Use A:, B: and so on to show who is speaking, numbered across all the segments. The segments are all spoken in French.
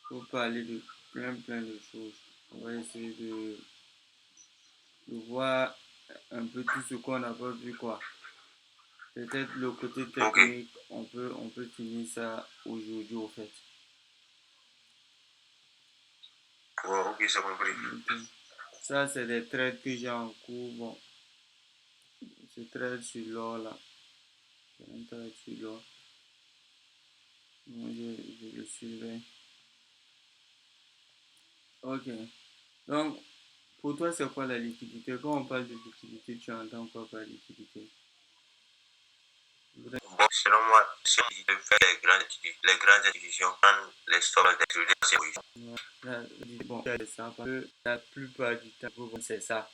A: Faut parler de plein de choses. On va essayer de voir un peu tout ce qu'on n'a pas vu, quoi. Peut-être le côté
B: Ok,
A: technique, on peut finir ça aujourd'hui, au fait.
B: ouais, ok, c'est compris.
A: Ok. Ça, c'est des trades que j'ai en cours. Bon, ce trade sur l'or là. C'est un trade sur l'or. Moi, je le suivrai. Ok. Donc, pour toi, c'est quoi la liquidité? Quand on parle de liquidité, tu entends quoi par liquidité? Je voudrais-
B: Bon, selon moi, si on dit de faire les grandes institutions, prendre les stocks des traders, c'est oui.
A: Bon, c'est ça, parce que la plupart du temps, bon, c'est ça.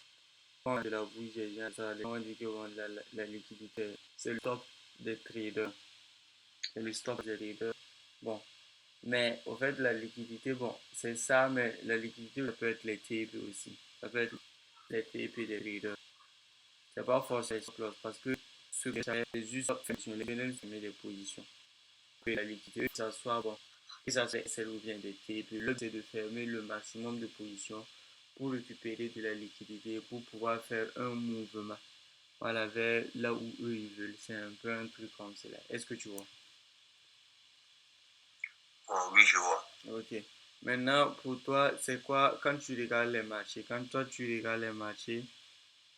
A: Quand on de la bouche des gens, ça, on dit que bon, la liquidité, c'est le stock des traders. C'est le stock des traders. Bon, mais au fait, la liquidité, bon, c'est ça, mais la liquidité, ça peut être les TP aussi. Ça peut être les TP des traders. C'est pas forcément close parce que ce que c'est juste fonctionner, les des positions. Que la liquidité, que ça soit bon, que ça soit SL ou bien des TP, l'autre c'est de fermer le maximum de positions pour récupérer de la liquidité, pour pouvoir faire un mouvement. Voilà, vers là où eux ils veulent. C'est un peu un truc comme cela. Est-ce que tu vois?
B: Bon, oui, je vois.
A: Ok. Maintenant, pour toi, c'est quoi quand tu regardes les marchés? Quand toi tu regardes les marchés,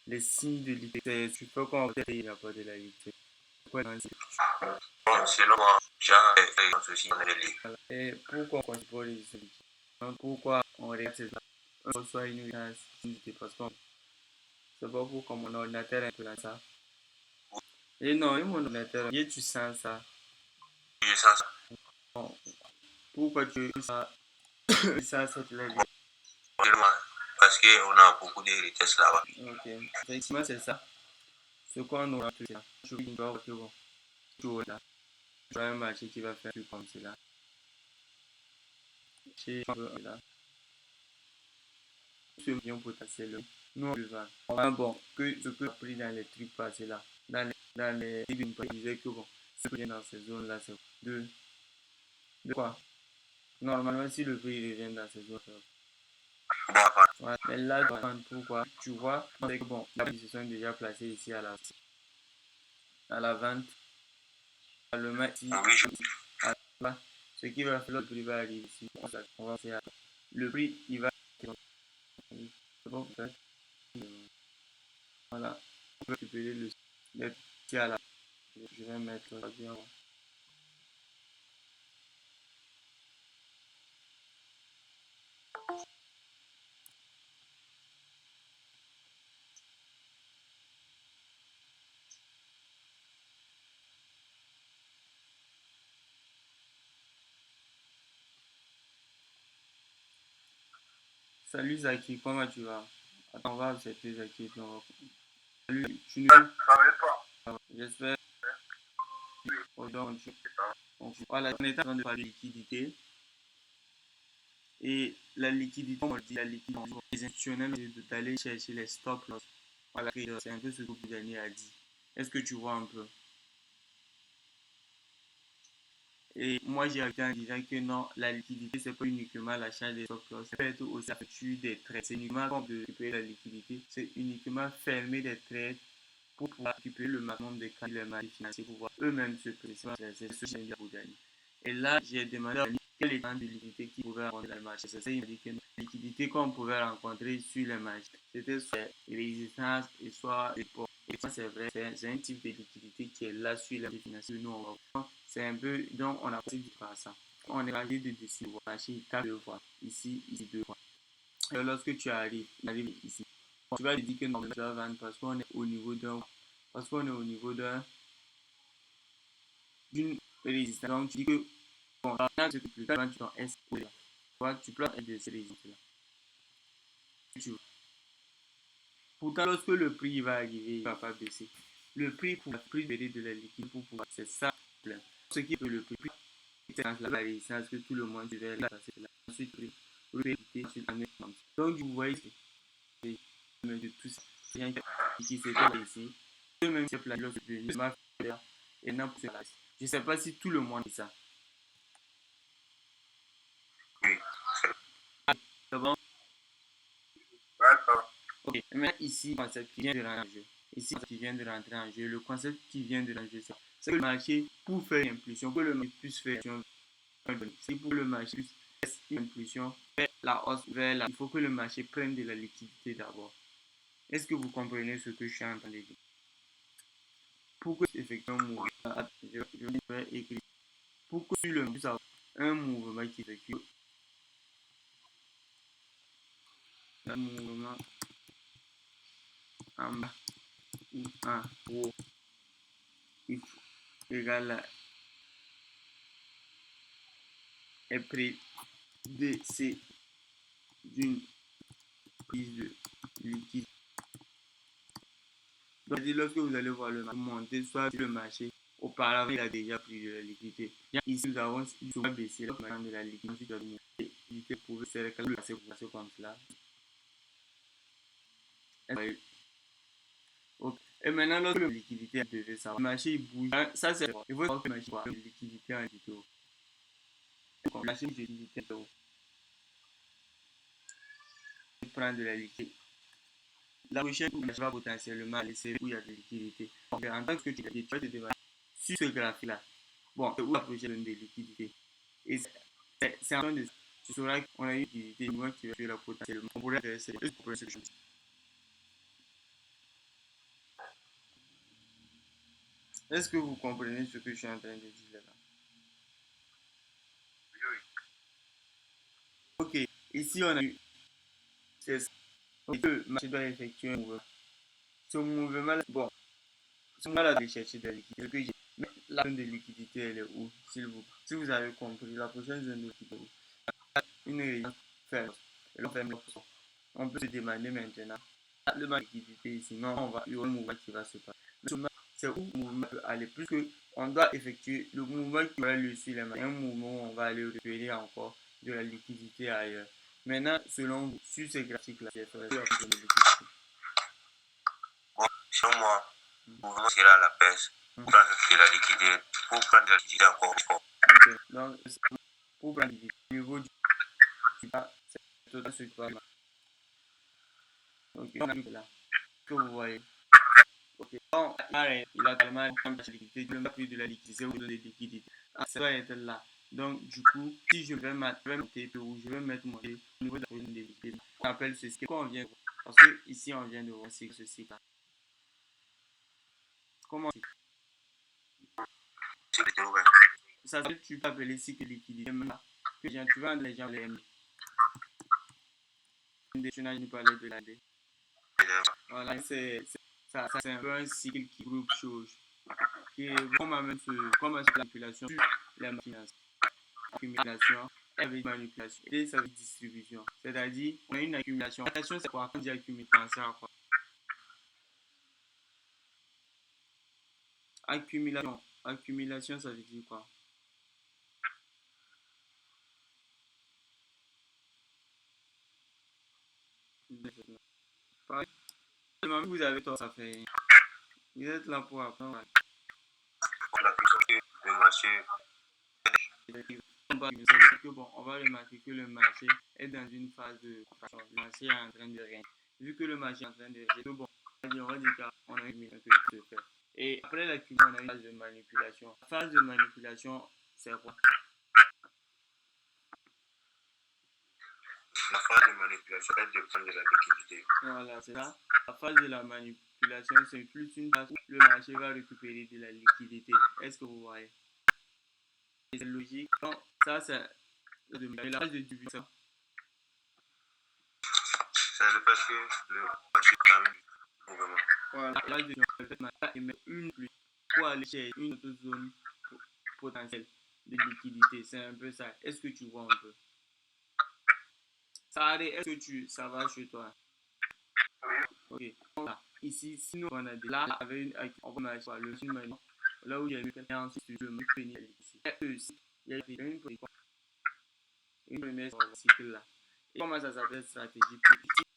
A: les signes de liquidité, tu peux comprendre qu'il n'y a pas de la liquidité. Pourquoi dans ces-
B: Bon, selon moi, genre, les soucis, on est les
A: voilà. Et pourquoi on ne pas les liquidités? Donc, pourquoi on regarde ces on reçoit une liquidité? Parce que c'est pas pour comme mon ordinateur est un peu là ça. Et non, et mon ordinateur, et tu sens ça.
B: lieux.
A: Bon, pourquoi tu ça, ça, c'est la
B: Bon,
A: liquidité?
B: seulement, parce qu'on a beaucoup de richesses là-bas.
A: Ok. Effectivement, c'est ça. Ce qu'on aura tout ça. Je vais voir que bon, tout là. Tu as un marché qui va faire plus comme cela. Chez là, ce million potentiel, nous on le vend. On va bon, que ce que a pris dans les trucs passés là, dans les il disait que bon, ce qui est dans ces zones là, c'est de quoi? Normalement, si le prix revient dans ces zones,
B: D'accord.
A: ouais, mais là, pourquoi? Tu vois, c'est que bon, ils se sont déjà placés ici à la vente, le match ici,
B: Oui,
A: à là, ce qui va faire le prix va arriver ici, on va faire le prix, il va, c'est bon, voilà, on peut récupérer le petit à la, je vais mettre ça bien. Salut Zaki, comment tu vas? Attends, on va accepter Zaki. Salut, tu nous j'espère. Oh, voilà, on est en train de parler de liquidité. Et la liquidité, on dit la liquidité, les institutionnels, c'est d'aller chercher les stop loss. Voilà, c'est un peu ce que Boudani a dit. Est-ce que tu vois un peu? Et moi, j'ai arrêté en disant que non, la liquidité, c'est pas uniquement l'achat des stop loss, c'est peut être aussi la fermeture des trades. C'est uniquement comme de récupérer la liquidité, c'est uniquement fermer des trades pour pouvoir récupérer le maximum de cas les marchés financiers pour pouvoir eux-mêmes se préparer. C'est ce que j'ai dit à Boudani. Et là, j'ai demandé à Boudani quel est le de liquidité qu'il pouvait rencontrer dans le marché. C'est ça, il m'a dit que la liquidité qu'on pouvait rencontrer sur les marchés, c'était soit résistance et soit dépôt. Et ça, c'est vrai, c'est un type de liquidité qui est là sur les marchés financiers. Nous, on va. C'est un peu, donc on a passé du par ça. On est arrivé de dessus, le marché, il tape deux fois. Ici deux fois. Et lorsque tu arrives, il arrive ici. Tu vas lui dire que non, tu vas vendre parce qu'on est au niveau d'un, parce qu'on est au niveau d'une résistance. Donc tu dis que, bon, là, tu peux quand tu ton S, tu peux être de ces résistances-là. Pourtant, lorsque le prix va arriver, il ne va pas baisser. Le prix pour la prix de la liquide pour pouvoir, c'est ça le problème. Ce qui peut le prix, c'est la résistance que tout le monde devait là, c'est là. Ensuite, réalité sur la même. Donc, vous voyez, de tout ça, qui s'était là ici, eux-mêmes se placent lorsque le m'a fait et n'a pas. Je ne sais pas si tout le monde dit ça.
B: oui.
A: Ok, maintenant ici, le concept qui vient de rentrer en jeu. Ici, qui vient de rentrer en jeu. Le concept qui vient de rentrer en jeu, c'est que le marché, pour faire une impulsion, pour que le marché puisse faire une impulsion, c'est pour que le marché puisse faire une impulsion vers la hausse, vers la... Il faut que le marché prenne de la liquidité d'abord. Est-ce que vous comprenez ce que je suis en train de dire? Pour que effectivement je vais écrire. Pour que le puisse avoir un mouvement qui effectue un mouvement en bas ou en haut, il faut égal à est prédécé d'une prise de liquide. Donc, lorsque vous allez voir le marché monter, soit le marché, auparavant, il a déjà pris de la liquidité. Ici, nous avons souvent baissé le montant de la liquidité. La liquidité pouvait se passer comme cela. Okay. Et maintenant, lorsque la liquidité devait savoir, le marché il bouge. Ça, c'est bon. Il faut savoir que le marché voit la liquidité en liquidité. Le marché de liquidité, il prend de la liquidité. La prochaine, le marché va potentiellement laisser où il y a de liquidité. Donc, en tant que tu vas te débattre sur ce graphique-là. Bon, c'est où la prochaine de liquidité. Et c'est en train de. Tu sauras qu'on a une liquidité, moi qui va faire la potentiellement. On pourrait faire cette chose. Est-ce que vous comprenez ce que je suis en train de dire là? Ok, ici on a eu. Le marché doit effectuer un mouvement. Ce mouvement-là, bon, ce mouvement-là de chercher de la liquidité. Mais la zone de liquidité, elle est où, s'il vous plaît? Si vous avez compris, la prochaine zone de liquidité, une région ferme. Et l'on ferme l'option. On peut se demander maintenant, le marché de liquidité ici, non, il y aura un mouvement qui va se passer. C'est où le mouvement peut aller, plus que on doit effectuer le mouvement qui va aller sur les marchés. Un mouvement où on va aller récupérer encore de la liquidité ailleurs. Maintenant, selon vous, sur ces graphiques-là, c'est la liquidité.
B: Bon, selon moi, le mouvement sera à la baisse pour prendre de la liquidité, pour prendre de la liquidité encore.
A: Ok, donc pour prendre le niveau du bas, c'est total ce qui va marcher. Ok, on a vu là, que vous voyez. Ok, donc il a tellement de liquidité, il n'a plus de la liquidité ou de la liquidité. Ah, ça va être là. Donc, du coup, si je vais monter ou je vais mettre mon au niveau de la position de liquidité, on appelle ceci. Quoi on vient de voir? Parce que ici, on vient de voir ceci là. Comment ça veut tu peux appeler cycle de liquidité là. Que tu vas les gens les aimer. Tu n'as pas parlé de la D. Voilà, c'est un peu un cycle qui groupe choses. Comme la manipulation sur la finance. Accumulation avec manipulation. Et ça veut dire distribution. C'est-à-dire, on a une accumulation. Accumulation, c'est quoi? Quand on dit accumulation, c'est à quoi? Accumulation. Accumulation, ça veut dire quoi? Vous avez tort, ça fait. Vous êtes là pour apprendre.
B: La question que le marché.
A: Bon, on va remarquer que le marché est dans une phase de contraction. Le marché est en train de rien. Vu que le marché est en train de rien, bon, on va dire qu'on a une minute de faire. Et après l'accumulation, on a une phase de manipulation. La phase de manipulation, c'est quoi?
B: La phase de manipulation est de prendre de la liquidité.
A: Voilà, c'est ça. La phase de la manipulation, c'est plus une phase où le marché va récupérer de la liquidité. Est-ce que vous voyez? C'est logique. Donc, ça, c'est la phase de division.
B: C'est le fait que le marché termine le mouvement.
A: Voilà, la phase de division, émet une plus pour aller chercher une autre zone potentielle de liquidité. C'est un peu ça. Est-ce que tu vois un peu? Ça, est-ce que ça va chez toi? Ok. Voilà. Ici, si nous on a des là avec une on va marcher le film maintenant. Là où il y a eu quelqu'un ensuite je me tenir ici. Il y a une première cycle là. Et comment ça s'appelle stratégie politique?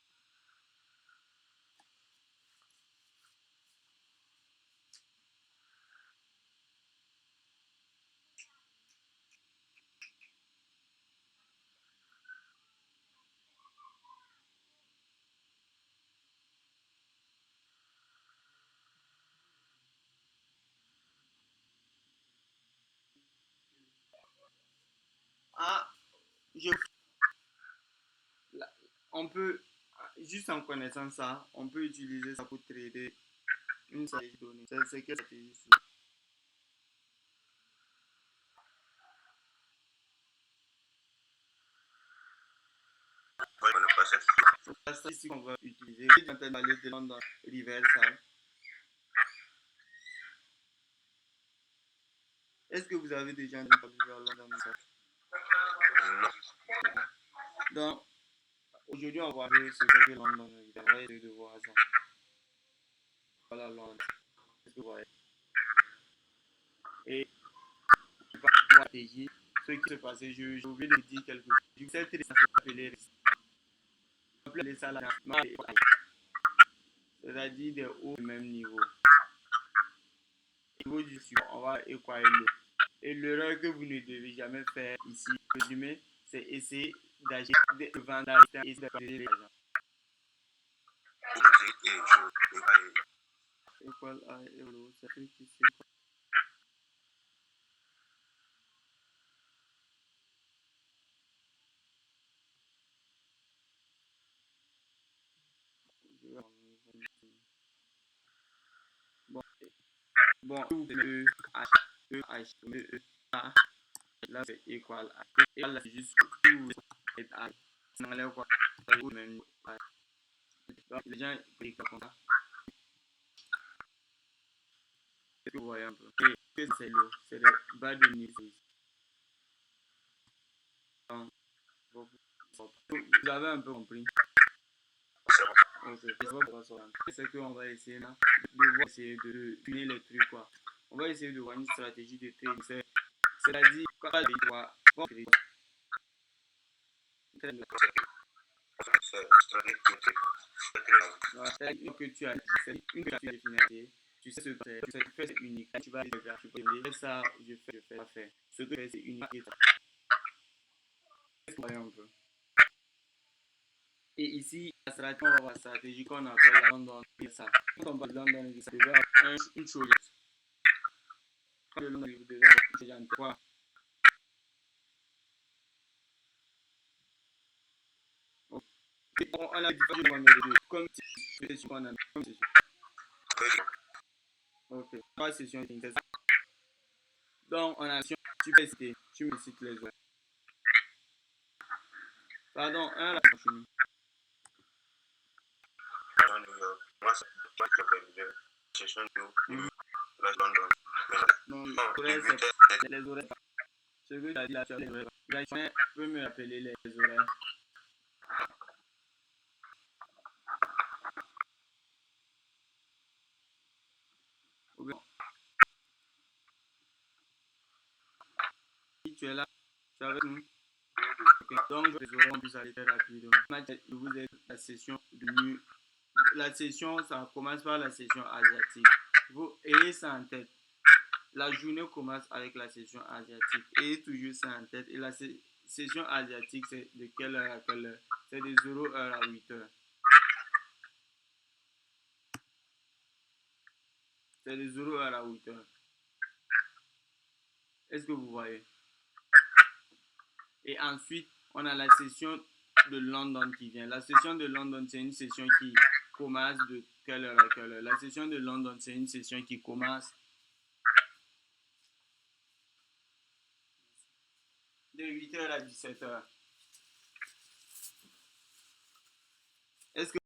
A: je, on peut, juste en connaissant ça, on peut utiliser ça pour trader une stratégie donnée. C'est quelle stratégie?
B: Moi, je connais pas cette.
A: La stratégie qu'on va utiliser, j'ai entendu parler de London Reversal. Est-ce que vous avez déjà entendu parler de London Reversal?
B: Non.
A: Donc, aujourd'hui, on va voir ce que London Reversal. On va essayer de voir ça. Voilà London. Est-ce que vous voyez? Et par stratégie, ce qui se passait, j'ai oublié de dire quelque chose. Je vous ai dit ça s'appelait ça là, c'est-à-dire des hauts du même niveau. Au niveau du support, on va équaler l'eau. Et l'erreur que vous ne devez jamais faire ici, résumé, c'est essayer d'agir de vendre et essayer de protéger les gens. Équal à euro, c'est ce qui c'est quoi? Je vais en bon, bon, E, H, E, H, E, A, là c'est équal à. Et là c'est juste tout est à. Ça n'enlève quoi? Même à. Donc les gens écrivent comme ça. Est-ce que vous voyez un peu? Et que c'est l'eau, c'est le bas de niveau ici. Donc, vous avez un peu compris. Ok, c'est qu'on va essayer là de essayer de finir les trucs quoi. On va essayer de voir une stratégie de trade. C'est-à-dire, quand on doit que tu as dit, c'est une que tu as définie. Tu sais ce que c'est, tu fais c'est unique. Tu vas dire, tu peux dire ça, je fais, pas faire. Ce que c'est unique. Un peu. Et ici, la stratégie, on va voir la stratégie qu'on appelle la London ça. Quand on parle de London, ça devait avoir une chose. Quand le London, vous devez avoir une chose en quoi? On a différents deux, comme si on a comme session. Ok, trois sessions, c'est ça. Donc, on a session, tu peux citer, tu me cites les autres. Pardon, un la prochaine. Non, les horaires. Ce que tu as dit là, tu as les horaires. Tu peux me rappeler les horaires. Si tu es là, tu es avec nous. Okay. Donc, les horaires, on peut s'arrêter rapidement. Je vous ai la session de la session, ça commence par la session asiatique. Vous ayez ça en tête. La journée commence avec la session asiatique. Ayez toujours ça en tête. Et la session asiatique, c'est de quelle heure à quelle heure? C'est de 0h à 8h. C'est de 0h à 8h. Est-ce que vous voyez? Et ensuite, on a la session de London qui vient. La session de London, c'est une session qui commence de quelle heure à quelle heure? La session de London, c'est une session qui commence de 8h à 17h. Est-ce que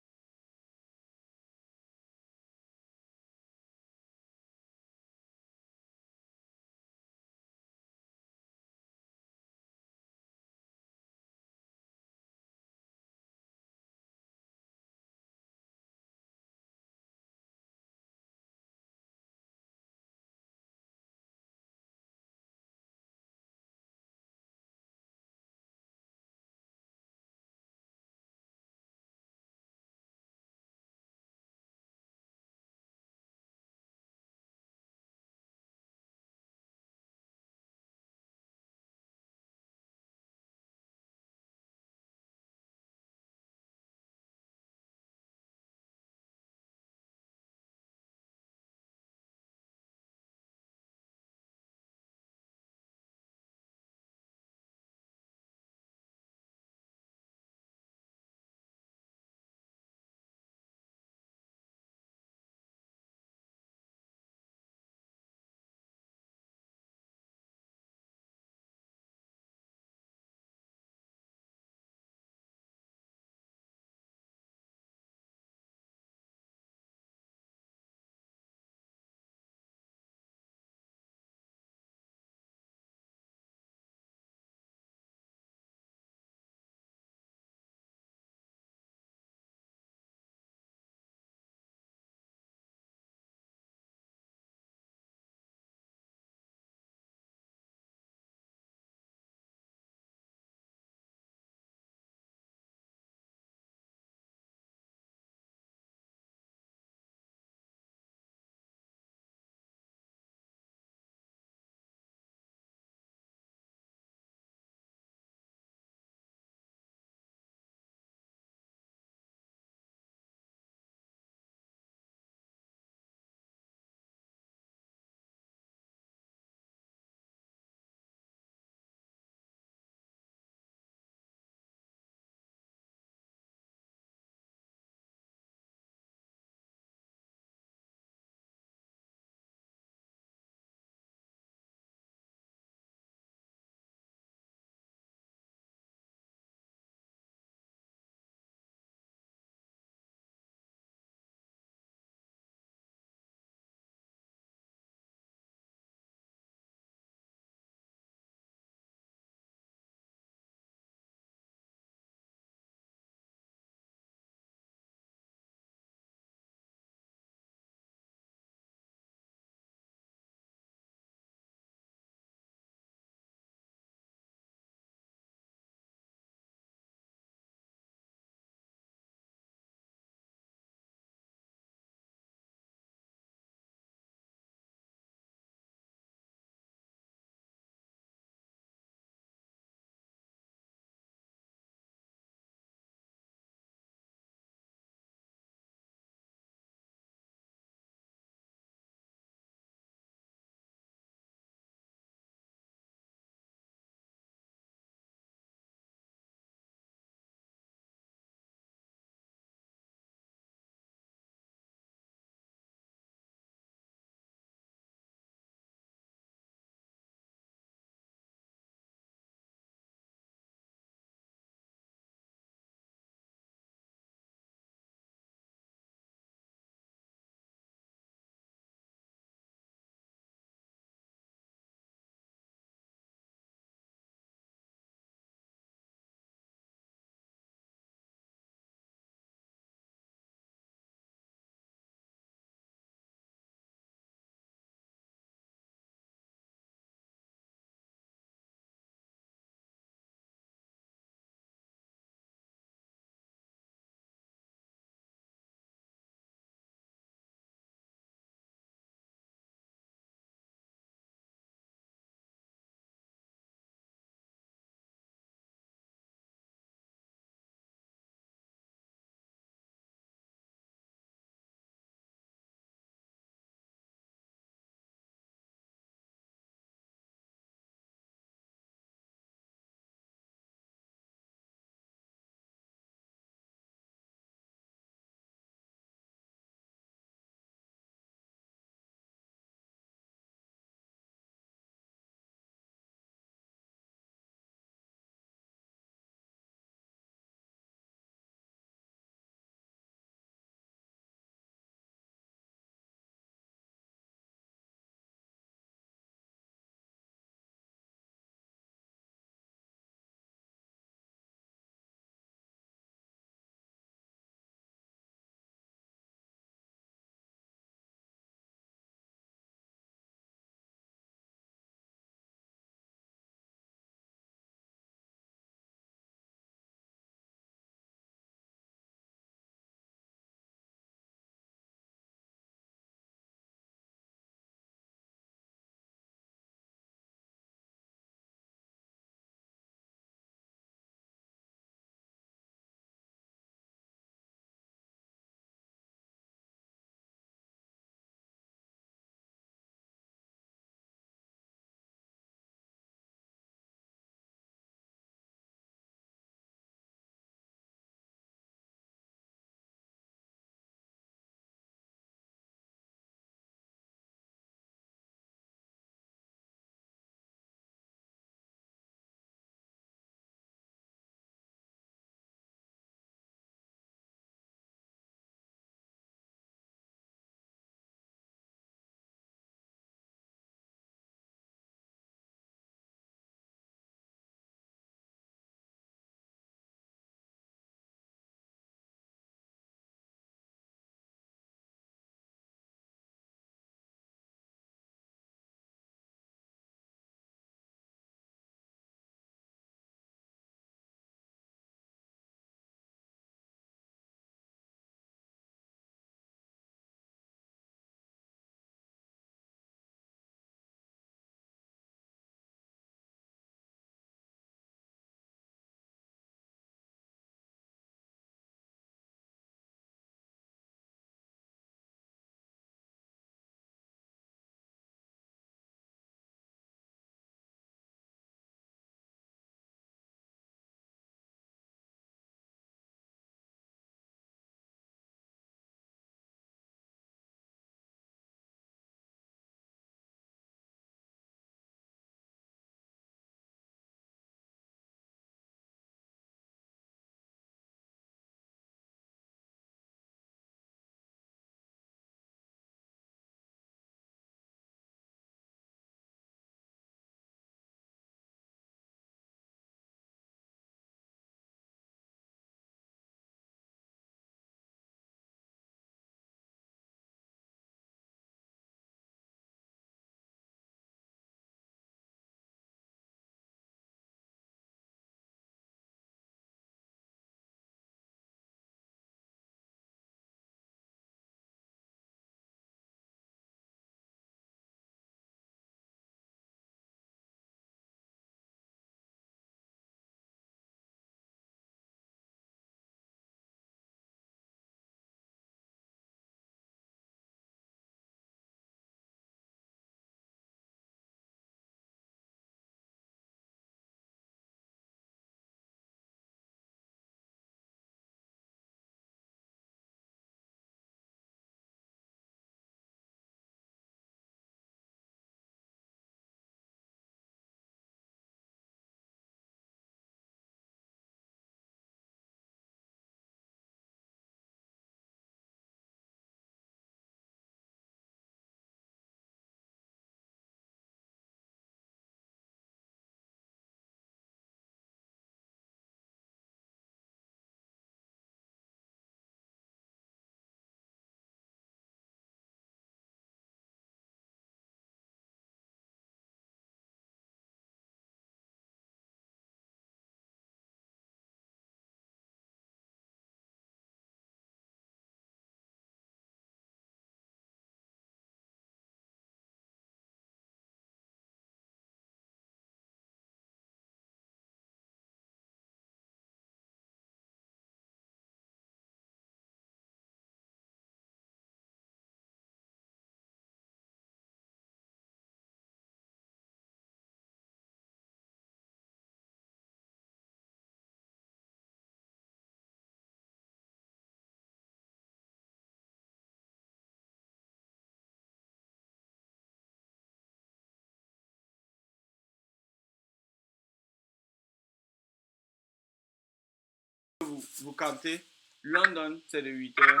A: vous captez? London, c'est de 8h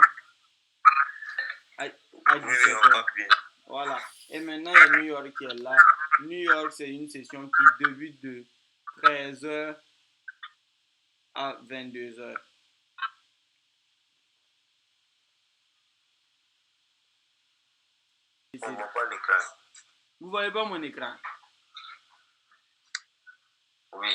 A: à, à
B: Oui, oui, on
A: 17h.
B: capte bien.
A: Voilà. Et maintenant, il y a New York qui est là. New York, c'est une session qui débute de 13h à 22h.
B: On voit pas l'écran.
A: Vous voyez pas mon écran?
B: Oui.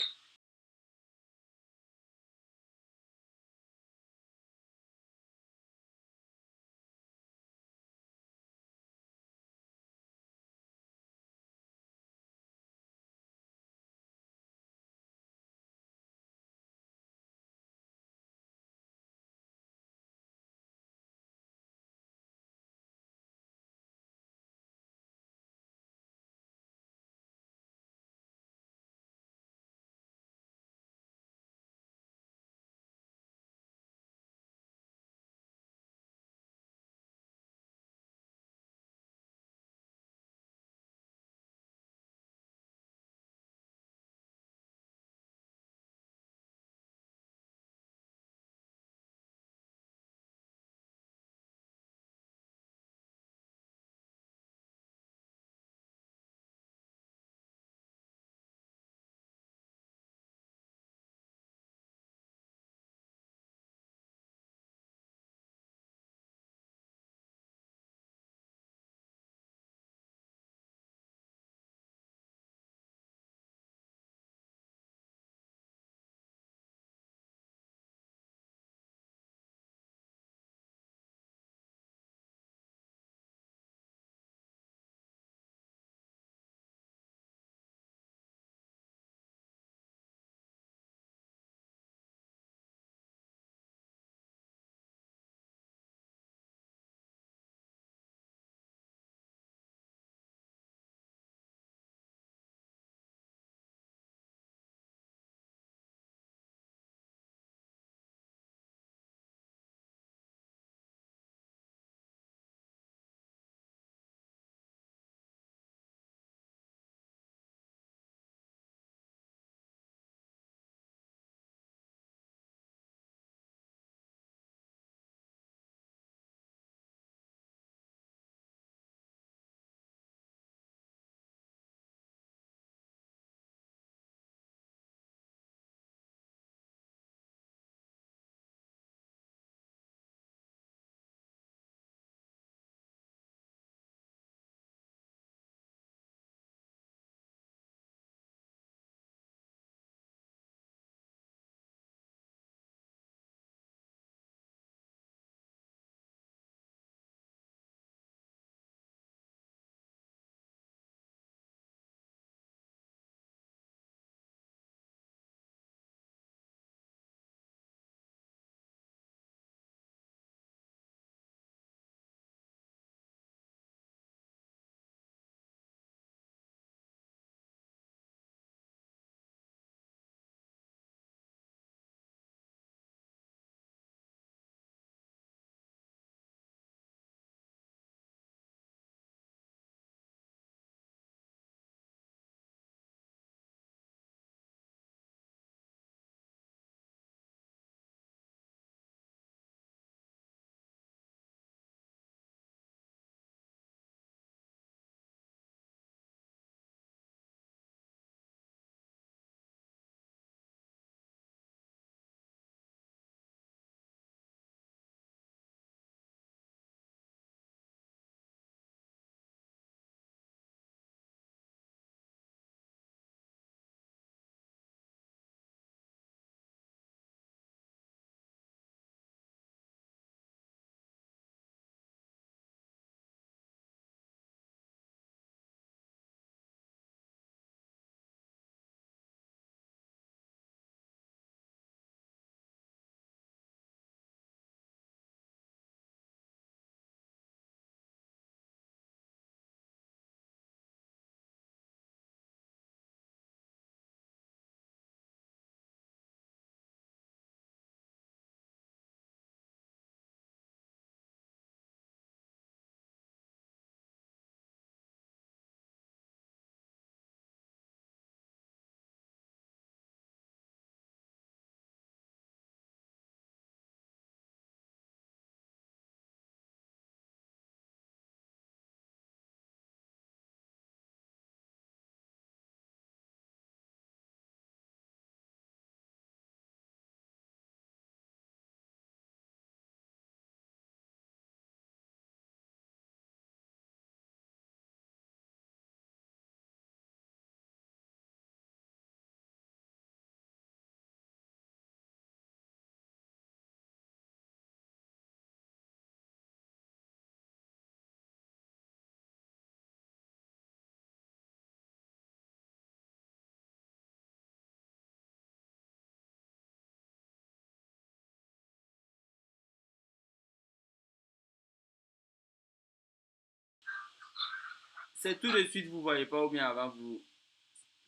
A: c'est tout de suite, vous voyez pas, ou bien avant, vous,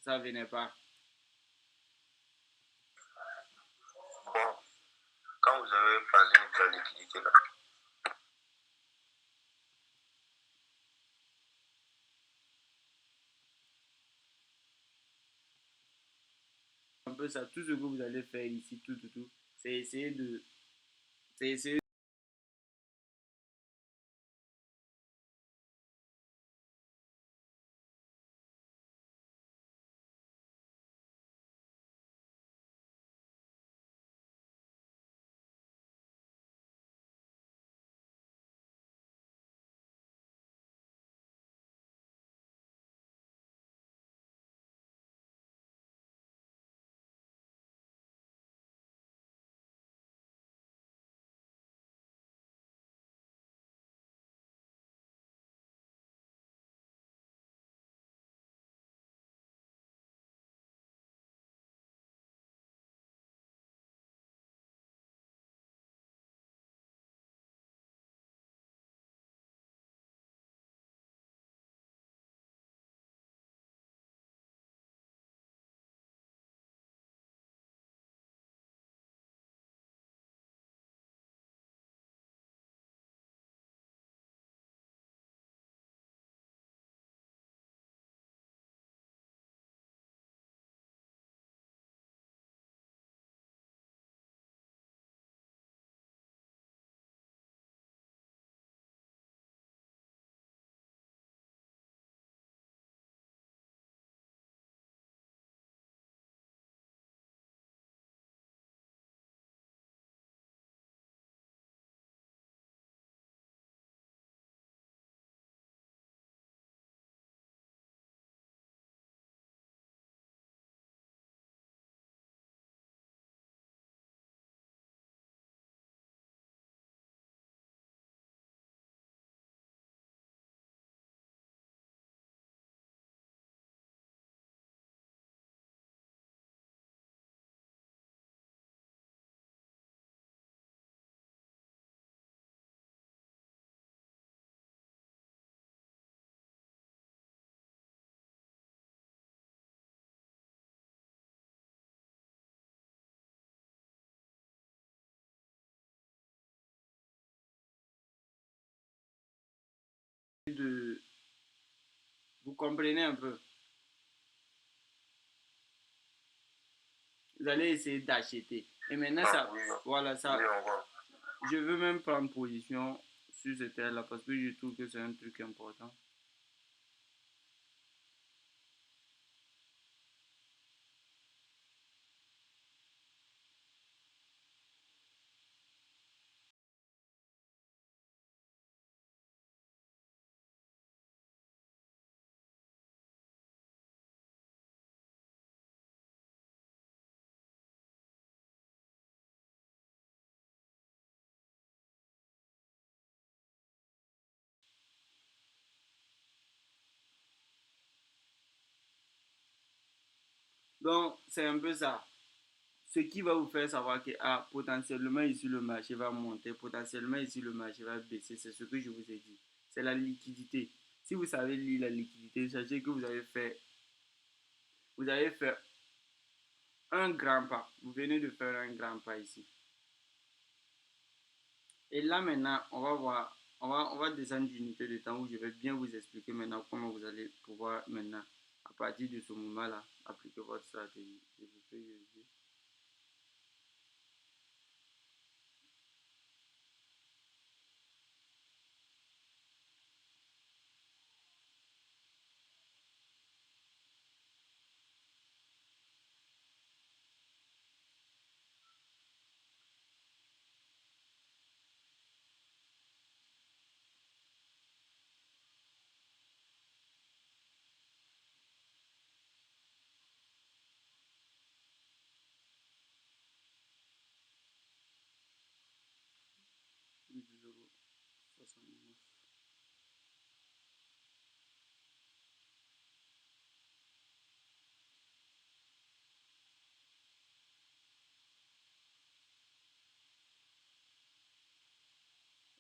A: ça venait pas.
B: Bon, quand vous avez parlé de la liquidité, là,
A: Un peu ça, tout ce que vous allez faire ici, tout, c'est essayer de, c'est essayer de, vous comprenez un peu. Vous allez essayer d'acheter. Et maintenant, ça,
B: oui,
A: voilà,
B: oui,
A: ça,
B: on voit.
A: je veux même prendre position sur ce terre-là parce que je trouve que c'est un truc important. Donc, c'est un peu ça. Ce qui va vous faire savoir que ah, potentiellement ici le marché va monter, potentiellement ici le marché va baisser, c'est ce que je vous ai dit. C'est la liquidité. Si vous savez lire la liquidité, sachez que vous avez fait un grand pas. Vous venez de faire un grand pas ici. Et là maintenant, on va voir, on va descendre d'unité de temps où je vais bien vous expliquer maintenant comment vous allez pouvoir maintenant, à partir de ce moment-là, appliquer votre stratégie. Je vous fais vérifier.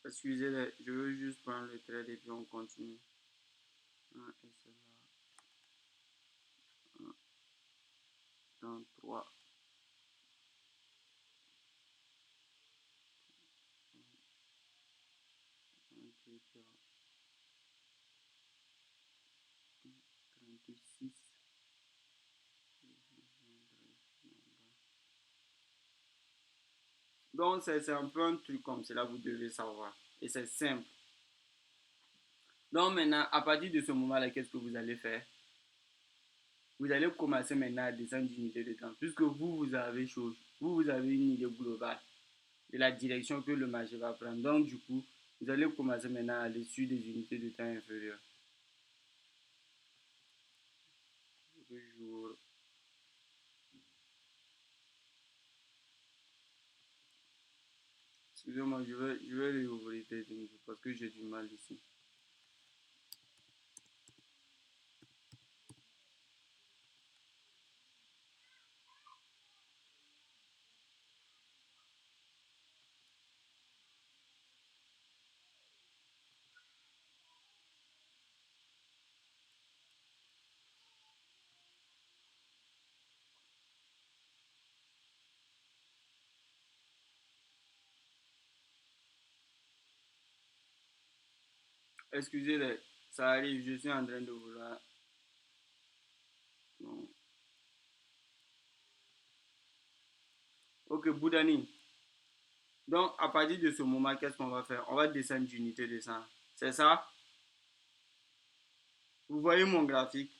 A: Excusez, je veux juste prendre le trade et puis on continue. 1 et c'est là. 1 dans 3. 36. Donc, c'est un peu un truc comme cela, vous devez savoir. Et c'est simple. Donc, maintenant, à partir de ce moment-là, qu'est-ce que vous allez faire? Vous allez commencer maintenant à descendre d'unité de temps. Puisque vous avez chose, vous avez une idée globale de la direction que le marché va prendre. Donc, du coup, vous allez commencer maintenant à aller sur des unités de temps inférieures. Jour. Excusez-moi, je vais réouvrir parce que j'ai du mal ici. Excusez, ça arrive, je suis en train de vouloir. Non. Ok, Boudani. Donc, à partir de ce moment, qu'est-ce qu'on va faire? On va descendre d'unité de 100. C'est ça? Vous voyez mon graphique?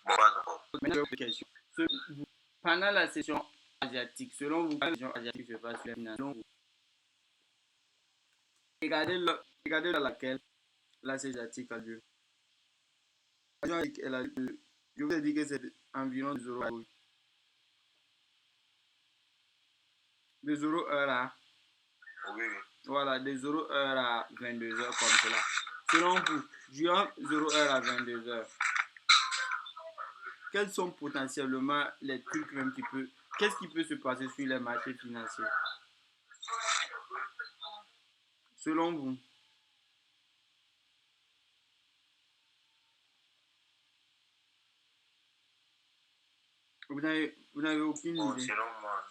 A: Maintenant, une question. Pendant la session asiatique, selon vous, la session asiatique se passe selon vous, regardez dans laquelle la session asiatique a lieu. Je vous ai dit que c'est environ 0 à 12. De 0 heure à.
B: Oui.
A: Voilà, de 0 heure à 22 heures comme cela. Selon vous, durant 0 heure à 22 heures, quels sont potentiellement les trucs même qui peuvent. Qu'est-ce qui peut se passer sur les marchés financiers? Selon vous? Vous n'avez aucune idée.
B: Selon moi,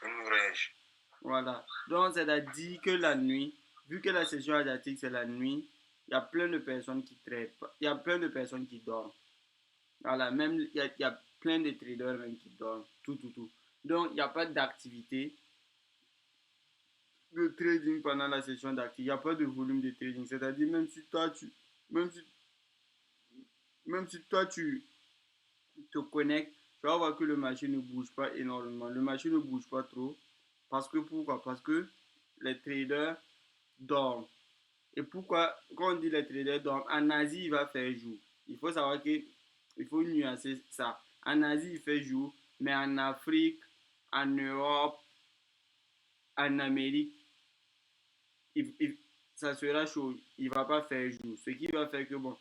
B: une brèche.
A: Voilà. Donc, c'est-à-dire que la nuit, vu que la session asiatique, c'est la nuit, il y a plein de personnes qui traitent. Il y a plein de personnes qui dorment. Voilà. Même, il y a plein de traders même qui dorment. Tout. Donc, il n'y a pas d'activité de trading pendant la session d'activité. Il n'y a pas de volume de trading. C'est-à-dire, même si, même si toi, tu te connectes, tu vas voir que le marché ne bouge pas énormément. Le marché ne bouge pas trop. Parce que pourquoi? Parce que les traders dorment. Et pourquoi, quand on dit les traders dorment, en Asie, il va faire jour. Il faut savoir qu'il faut nuancer ça. En Asie, il fait jour, mais en Afrique, en Europe, en Amérique, ça sera chaud. Il ne va pas faire jour. Ce qui va faire que, bon,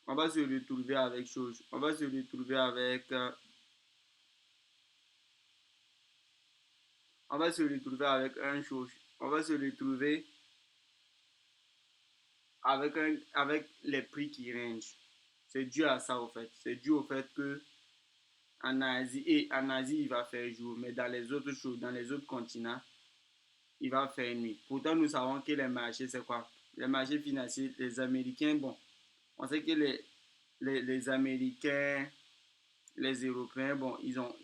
A: on va se retrouver avec chose. On va se retrouver avec. On va se retrouver avec un chose. On va se retrouver avec les prix qui rangent. C'est dû à ça, au fait. C'est dû au fait que en Asie, il va faire jour, mais dans les autres choses, dans les autres continents, il va faire nuit. Pourtant, nous savons que les marchés, c'est quoi? Les marchés financiers, les Américains, bon, on sait que les Américains, les Européens, bon, ils ont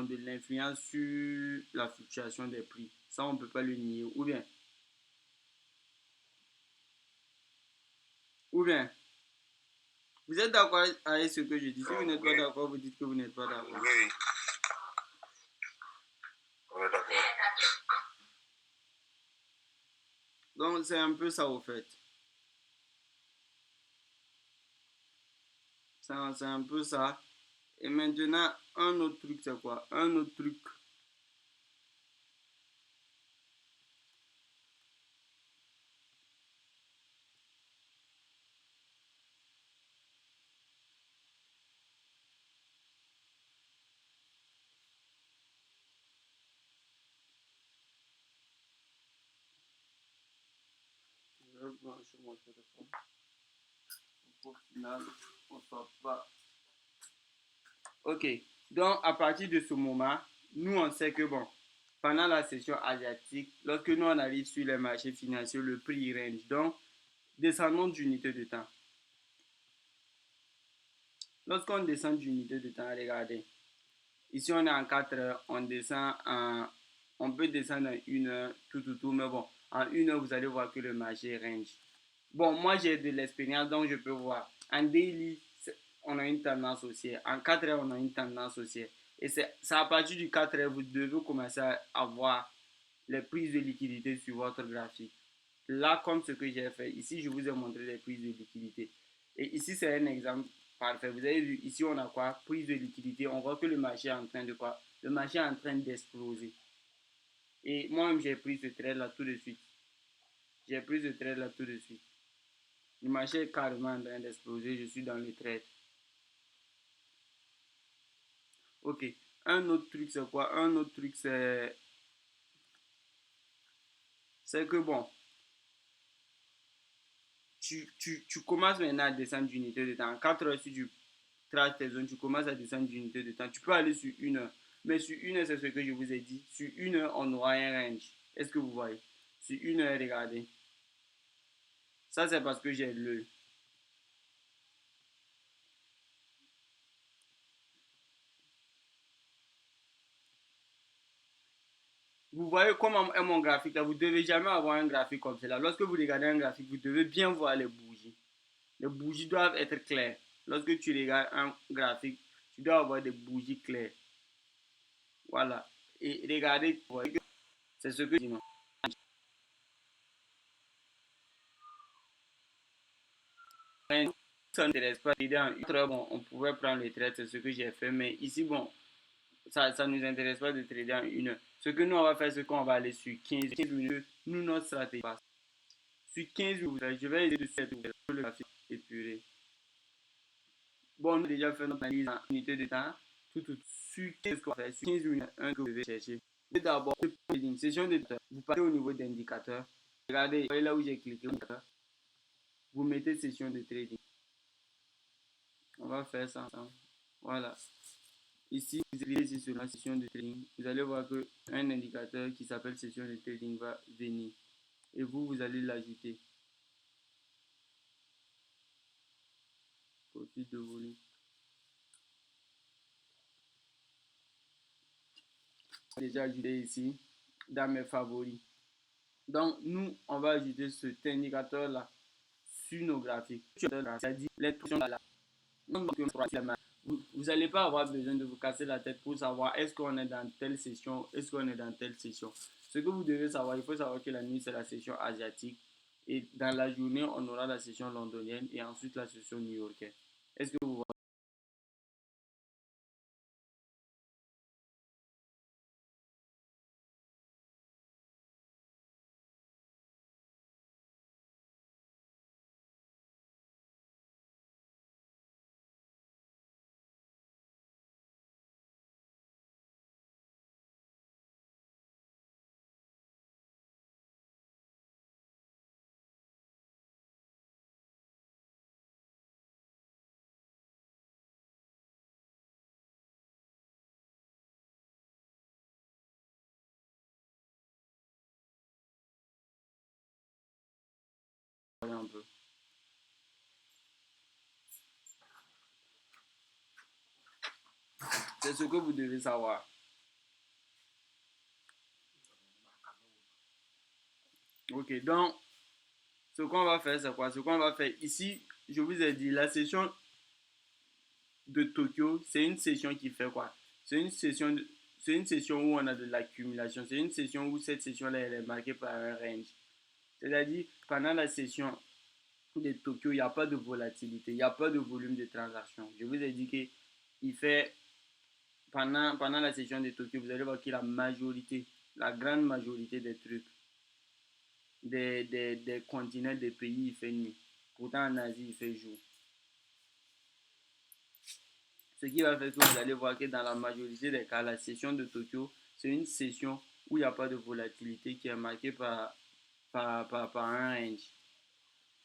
A: de l'influence sur la fluctuation des prix. Ça, on ne peut pas le nier. Ou bien, vous êtes d'accord avec ce que je dis? Si vous n'êtes pas d'accord, vous dites que vous n'êtes pas d'accord.
B: Oui. D'accord.
A: Donc, c'est un peu ça, au fait. C'est un peu ça. Et maintenant, un autre truc, c'est quoi? Un autre truc. Non, sur mon téléphone. Au final, on ne sort pas. Ok. Donc, à partir de ce moment, nous, on sait que, bon, pendant la session asiatique, lorsque nous, on arrive sur les marchés financiers, le prix range. Donc, descendons d'unité de temps. Lorsqu'on descend d'unité de temps, regardez. Ici, on est en 4 heures, on descend on peut descendre en 1 heure, tout, mais bon, en 1 heure, vous allez voir que le marché range. Bon, moi, j'ai de l'expérience, donc je peux voir. En daily, on a une tendance haussière. En 4 heures, on a une tendance haussière. Et c'est à partir du 4 heures, vous devez commencer à voir les prises de liquidité sur votre graphique. Là, comme ce que j'ai fait, ici, je vous ai montré les prises de liquidité. Et ici, c'est un exemple parfait. Vous avez vu, ici, on a quoi? Prise de liquidité. On voit que le marché est en train de quoi? Le marché est en train d'exploser. Et moi-même, j'ai pris ce trade là tout de suite. J'ai pris ce trade là tout de suite. Le marché est carrément en train d'exploser. Je suis dans le trade. Ok. Un autre truc, c'est quoi? Un autre truc, c'est que bon, tu commences maintenant à descendre d'unité de temps. En 4 heures, si tu traces tes zones, tu commences à descendre d'unité de temps. Tu peux aller sur 1 heure. Mais sur 1 heure, c'est ce que je vous ai dit. Sur 1 heure, on aura un range. Est-ce que vous voyez? Sur 1 heure, regardez. Ça, c'est parce que j'ai le. Vous voyez comment est mon graphique là? Vous ne devez jamais avoir un graphique comme cela. Lorsque vous regardez un graphique, vous devez bien voir les bougies. Les bougies doivent être claires. Lorsque tu regardes un graphique, tu dois avoir des bougies claires. Voilà. Et regardez, vous voyez que c'est ce que je dis. Non? Ça n'intéresse pas. Bon, on pouvait prendre les trades, c'est ce que j'ai fait. Mais ici, bon, ça ne nous intéresse pas de trader en 1 heure. Ce que nous, on va faire, c'est qu'on va aller sur 15 minutes. Nous, notre stratégie passe. Sur 15 minutes, je vais essayer de faire le graphique épuré. Bon, on a déjà fait notre analyse en unité de temps. Tout. Sur 15 qu'on fait, sur 15 minutes, un que vous devez chercher. D'abord, une session de temps. Vous partez au niveau d'indicateur. Regardez, voyez là où j'ai cliqué. Vous mettez session de trading. On va faire ça ensemble. Voilà. Ici, vous cliquez sur la session de trading. Vous allez voir qu'un indicateur qui s'appelle session de trading va venir. Et vous allez l'ajouter. Profil de volume. Déjà ajouté ici dans mes favoris. Donc, nous, on va ajouter cet indicateur-là sur nos graphiques. C'est-à-dire les trucs là. Vous n'allez pas avoir besoin de vous casser la tête pour savoir est-ce qu'on est dans telle session, est-ce qu'on est dans telle session. Ce que vous devez savoir, il faut savoir que la nuit, c'est la session asiatique. Et dans la journée, on aura la session londonienne et ensuite la session new-yorkaise. Est-ce que vous voyez un peu? C'est ce que vous devez savoir. Ok, donc, ce qu'on va faire, c'est quoi? Ce qu'on va faire ici, je vous ai dit, la session de Tokyo, c'est une session qui fait quoi? C'est une session où on a de l'accumulation. C'est une session où cette session-là, elle est marquée par un range. C'est-à-dire, pendant la session de Tokyo, il n'y a pas de volatilité, il n'y a pas de volume de transactions. Je vous ai dit que il fait, pendant la session de Tokyo, vous allez voir que la majorité, la grande majorité des trucs, des continents, des pays, il fait nuit. Pourtant, en Asie, il fait jour. Ce qui va faire que vous allez voir que dans la majorité des cas, la session de Tokyo, c'est une session où il n'y a pas de volatilité qui est marquée par un range.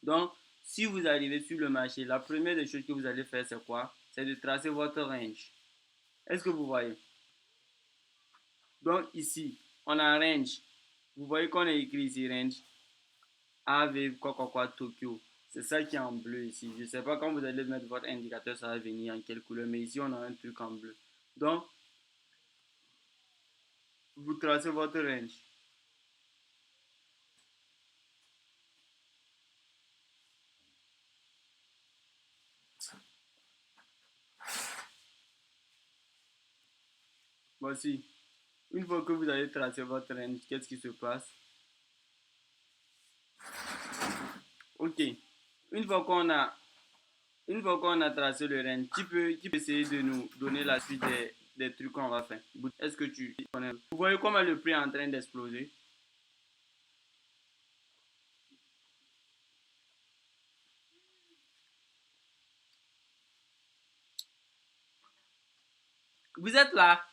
A: Donc, si vous arrivez sur le marché, la première des choses que vous allez faire, c'est quoi? C'est de tracer votre range. Est-ce que vous voyez? Donc, ici, on a range. Vous voyez qu'on a écrit ici range. AV, quoi, Tokyo. C'est ça qui est en bleu ici. Je ne sais pas quand vous allez mettre votre indicateur, ça va venir en quelle couleur. Mais ici, on a un truc en bleu. Donc, vous tracez votre range. Voici. Une fois que vous avez tracé votre range, qu'est-ce qui se passe? Ok. Une fois qu'on a, une fois qu'on a tracé le range, tu peux essayer de nous donner la suite des trucs qu'on va faire. Est-ce que tu connais? Vous voyez comment le prix est en train d'exploser? Vous êtes là?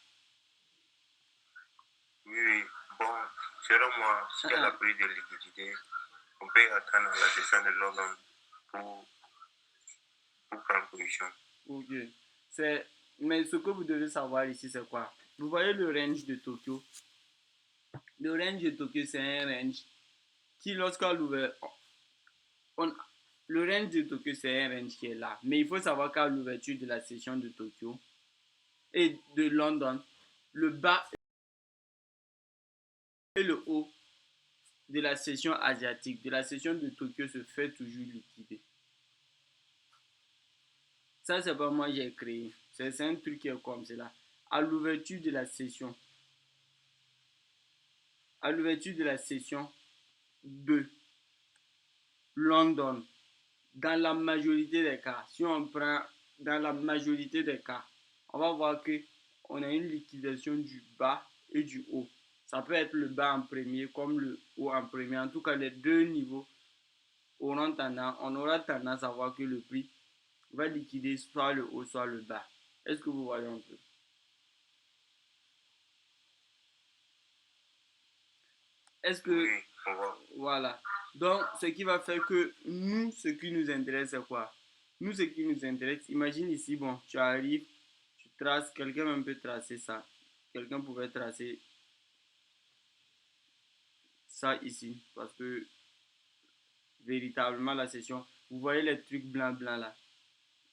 B: Oui, oui. Bon, selon moi, si elle a pris de liquidité, on peut attendre la session de London pour, pour prendre position.
A: Ok. Mais ce que vous devez savoir ici, c'est quoi? Vous voyez le range de Tokyo? Le range de Tokyo, c'est un range qui, lorsqu'on l'ouvre, on, le range de Tokyo, c'est un range qui est là. Mais il faut savoir qu'à l'ouverture de la session de Tokyo et de London, le bas et le haut de la session asiatique, de la session de Tokyo se fait toujours liquider. Ça, c'est pas moi j'ai créé. C'est un truc qui est comme cela. À l'ouverture de la session, à l'ouverture de la session de London, dans la majorité des cas, si on prend dans la majorité des cas, on va voir que on a une liquidation du bas et du haut. Ça peut être le bas en premier comme le haut en premier. En tout cas, les deux niveaux auront tendance, on aura tendance à voir que le prix va liquider soit le haut, soit le bas. Est-ce que vous voyez un peu? Est-ce que...
B: Oui, on voit.
A: Voilà. Donc, ce qui va faire que nous, ce qui nous intéresse, c'est quoi? Nous, ce qui nous intéresse, imagine ici, bon, tu arrives, tu traces, quelqu'un même peut tracer ça. Quelqu'un pouvait tracer ça ici, parce que véritablement, la session, vous voyez les trucs blancs blancs là.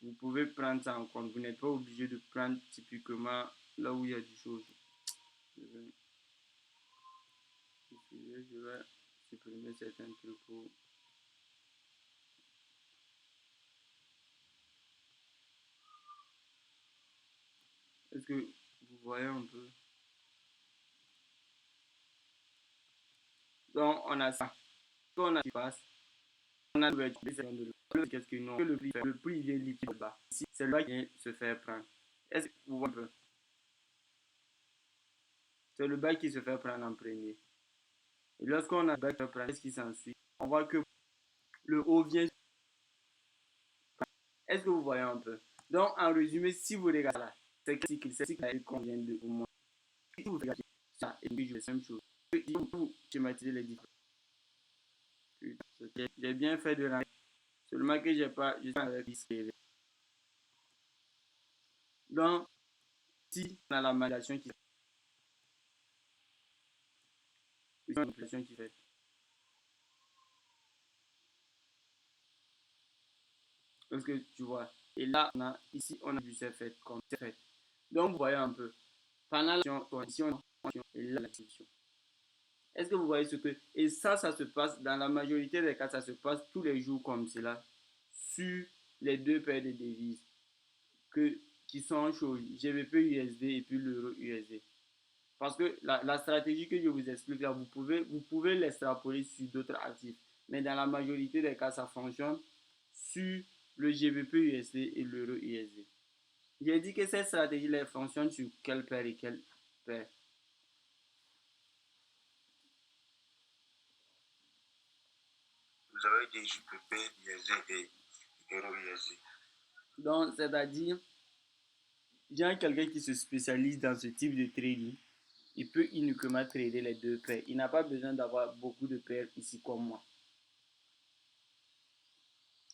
A: Vous pouvez prendre ça en compte. Vous n'êtes pas obligé de prendre typiquement là où il y a du chose. Je vais supprimer certains trucs pour... Est-ce que vous voyez un peu? Donc, on a ça. On a passe. On a l'ouverture de qu'est-ce que non, le prix il est liquide bas. Ici, c'est là qui vient se faire prendre. Est-ce que vous voyez un peu? C'est le bas qui se fait prendre en premier. Et lorsqu'on a le bas qui se fait prendre, qu'est-ce qui s'ensuit? On voit que le haut vient. Est-ce que vous voyez un peu? Donc, en résumé, si vous regardez là, c'est cycle qu'on vient de vous montrer. Si vous regardez ça, et puis je fais la même chose. Il faut schématiser les différences. J'ai bien fait de rentrer. Seulement que j'ai pas, je suis avec l'ISP. Donc, si on a la manipulation qui fait. Parce que tu vois. Et là, ici, on a du c'est fait comme c'est fait. Donc, vous voyez un peu. Pendant la condition, et là, la solution. Est-ce que vous voyez ce que... Et ça se passe, dans la majorité des cas, ça se passe tous les jours comme cela, sur les deux paires de devises que, qui sont en chose, GBP USD et puis l'euro USD. Parce que la stratégie que je vous explique là, vous pouvez l'extrapoler sur d'autres actifs. Mais dans la majorité des cas, ça fonctionne sur le GBP USD et l'euro USD. J'ai dit que cette stratégie-là fonctionne sur quelle paire et quelle paire.
B: Vous avez dit JPP, USD et Euro USD.
A: Donc, c'est-à-dire, j'ai quelqu'un qui se spécialise dans ce type de trading. Il peut uniquement trader les deux paires. Il n'a pas besoin d'avoir beaucoup de paires ici comme moi.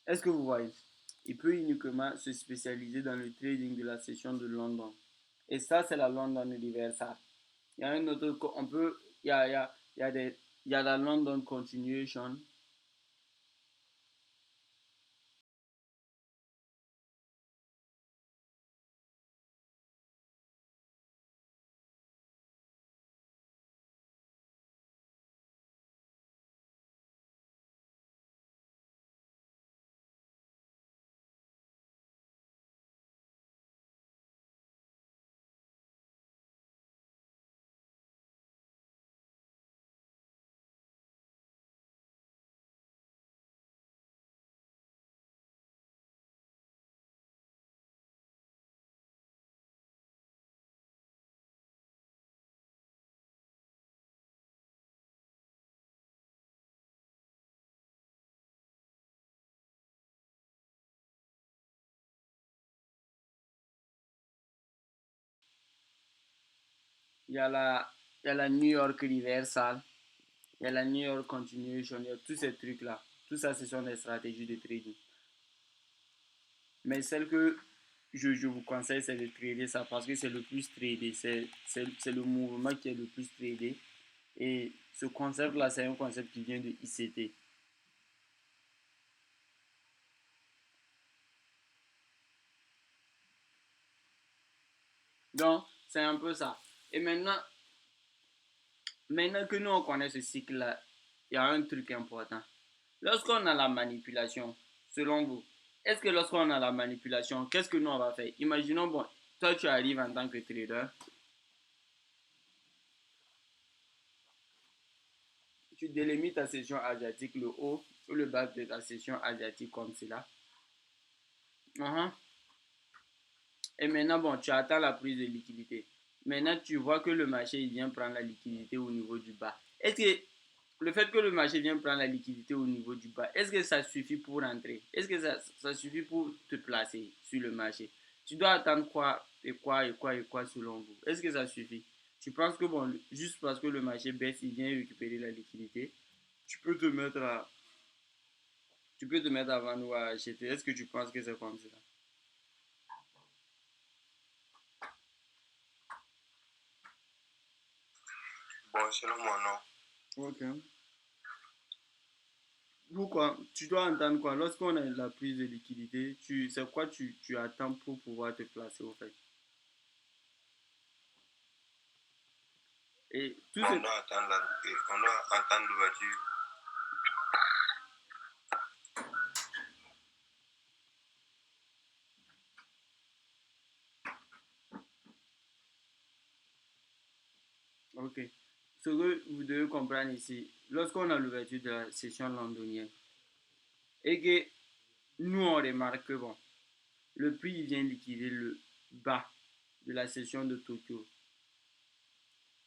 A: Est-ce que vous voyez? Il peut uniquement se spécialiser dans le trading de la session de London. Et ça, c'est la London Universal. Il y a un autre, on peut, il y a des, il y a la London Continuation. Il y a la, il y a la New York Universal. Il y a la New York Continuation. Il y a tous ces trucs-là. Tout ça, ce sont des stratégies de trading. Mais celle que je vous conseille, c'est de trader ça parce que c'est le plus tradé. C'est le mouvement qui est le plus tradé. Et ce concept-là, c'est un concept qui vient de ICT. Donc, c'est un peu ça. Et maintenant que nous, on connaît ce cycle-là, il y a un truc important. Lorsqu'on a la manipulation, selon vous, est-ce que lorsqu'on a la manipulation, qu'est-ce que nous, on va faire? Imaginons, bon, toi, tu arrives en tant que trader, tu délimites ta session asiatique, le haut ou le bas de ta session asiatique comme cela. Uh-huh. Et maintenant, bon, tu attends la prise de liquidité. Maintenant, tu vois que le marché il vient prendre la liquidité au niveau du bas. Est-ce que le fait que le marché vient prendre la liquidité au niveau du bas, est-ce que ça suffit pour entrer? Est-ce que ça suffit pour te placer sur le marché? Tu dois attendre quoi et quoi et quoi et quoi selon vous? Est-ce que ça suffit? Tu penses que bon, juste parce que le marché baisse, il vient récupérer la liquidité, tu peux te mettre à, tu peux te mettre à vendre ou à acheter. Est-ce que tu penses que c'est comme ça?
B: Bon, selon moi, non.
A: Ok. Pourquoi? Tu dois entendre quoi? Lorsqu'on a la prise de liquidité, c'est quoi tu attends pour pouvoir te placer au fait? Et tout
B: Bon,
A: ce...
B: on doit attendre l'ouverture.
A: Ok. Ce que vous devez comprendre ici, lorsqu'on a l'ouverture de la session londonienne et que nous on remarque que bon, le prix vient liquider le bas de la session de Tokyo.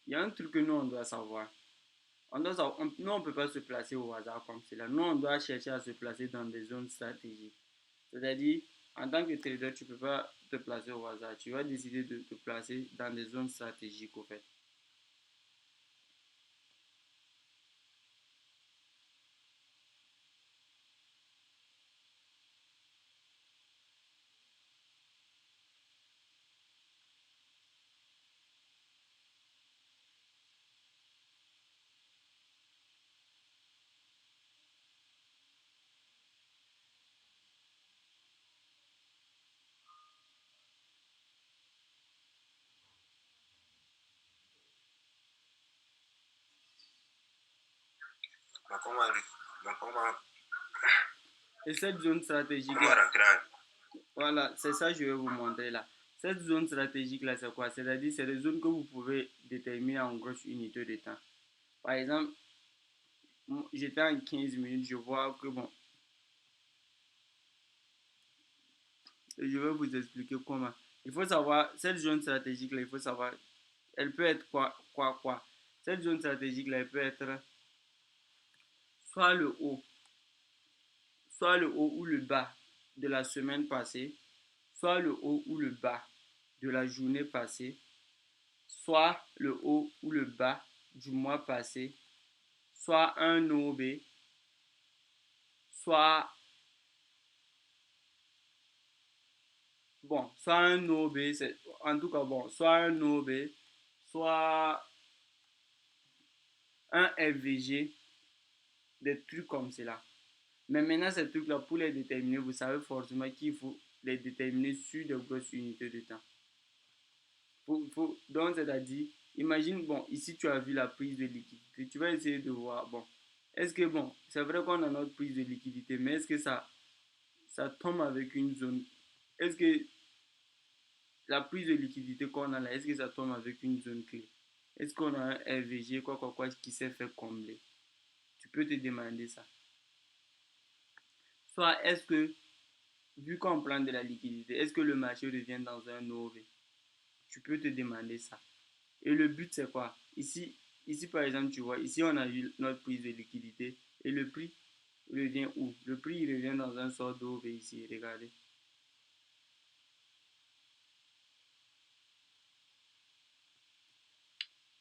A: Il y a un truc que nous on doit savoir. Nous on ne peut pas se placer au hasard comme cela. Nous on doit chercher à se placer dans des zones stratégiques. C'est-à-dire, en tant que trader, tu ne peux pas te placer au hasard. Tu vas décider de te placer dans des zones stratégiques, au fait.
B: Mais comment,
A: Et cette zone
B: comment
A: stratégique-là,
B: rentrer en...
A: voilà, c'est ça que je vais vous montrer là. Cette zone stratégique-là, c'est quoi? C'est-à-dire, c'est des zones que vous pouvez déterminer en grosse unité de temps. Par exemple, j'étais en 15 minutes, je vois que bon, je vais vous expliquer comment. Il faut savoir, cette zone stratégique-là, il faut savoir, elle peut être quoi. Cette zone stratégique-là, elle peut être soit le haut soit le haut ou le bas de la semaine passée, soit le haut ou le bas de la journée passée, soit le haut ou le bas du mois passé, soit un OB, soit bon, soit un OB, en tout cas, bon, soit un OB, soit un FVG, des trucs comme cela. Mais maintenant, ces trucs-là, pour les déterminer, vous savez forcément qu'il faut les déterminer sur de grosses unités de temps. Donc, c'est-à-dire, imagine, bon, ici, tu as vu la prise de liquidité. Tu vas essayer de voir, bon, est-ce que, bon, c'est vrai qu'on a notre prise de liquidité, mais est-ce que ça tombe avec une zone? Est-ce que la prise de liquidité qu'on a là, est-ce que ça tombe avec une zone clé? Est-ce qu'on a un RVG, quoi, qui s'est fait combler? Tu peux te demander ça. Soit est-ce que, vu qu'on prend de la liquidité, est-ce que le marché revient dans un OV? Tu peux te demander ça. Et le but, c'est quoi? Ici, par exemple, tu vois, ici, on a eu notre prise de liquidité et le prix revient où? Le prix, il revient dans un sort d'OV ici, regardez.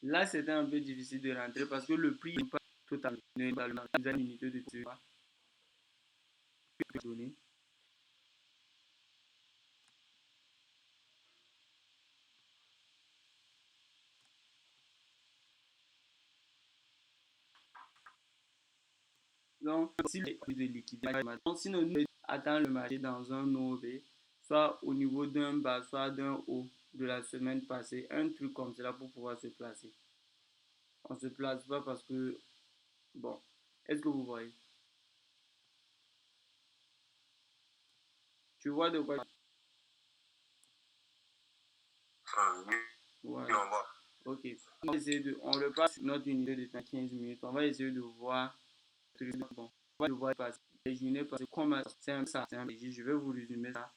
A: Là, c'était un peu difficile de rentrer parce que le prix n'est pas totalement dans une unité de données. Donc, si les prix de liquidité, si nous attendons le marché dans un OV, soit au niveau d'un bas, soit d'un haut de la semaine passée, un truc comme cela pour pouvoir se placer. On ne se place pas parce que, bon, est-ce que vous voyez? Tu vois de quoi?
B: Oui,
A: Voilà.
B: on voit.
A: Ok. On repasse sur notre unité de temps 15 minutes. On va essayer de voir. Bon, on va devoir passer les journées parce que comme c'est un régime, je vais vous résumer ça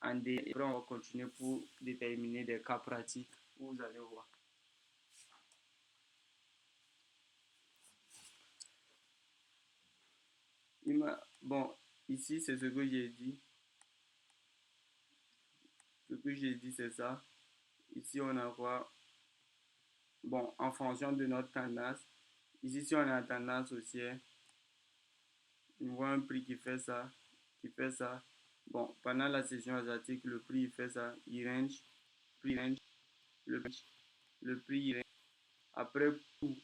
A: en D et après on va continuer pour déterminer des cas pratiques où vous allez voir. Bon, ici c'est ce que j'ai dit. Ce que j'ai dit c'est ça. Ici on a quoi? Bon, en fonction de notre tendance. Ici si on est en tendance haussière, on voit un prix qui fait ça, qui fait ça. Bon, pendant la session asiatique, le prix il fait ça, il range, prix range, le prix il range. Après, pour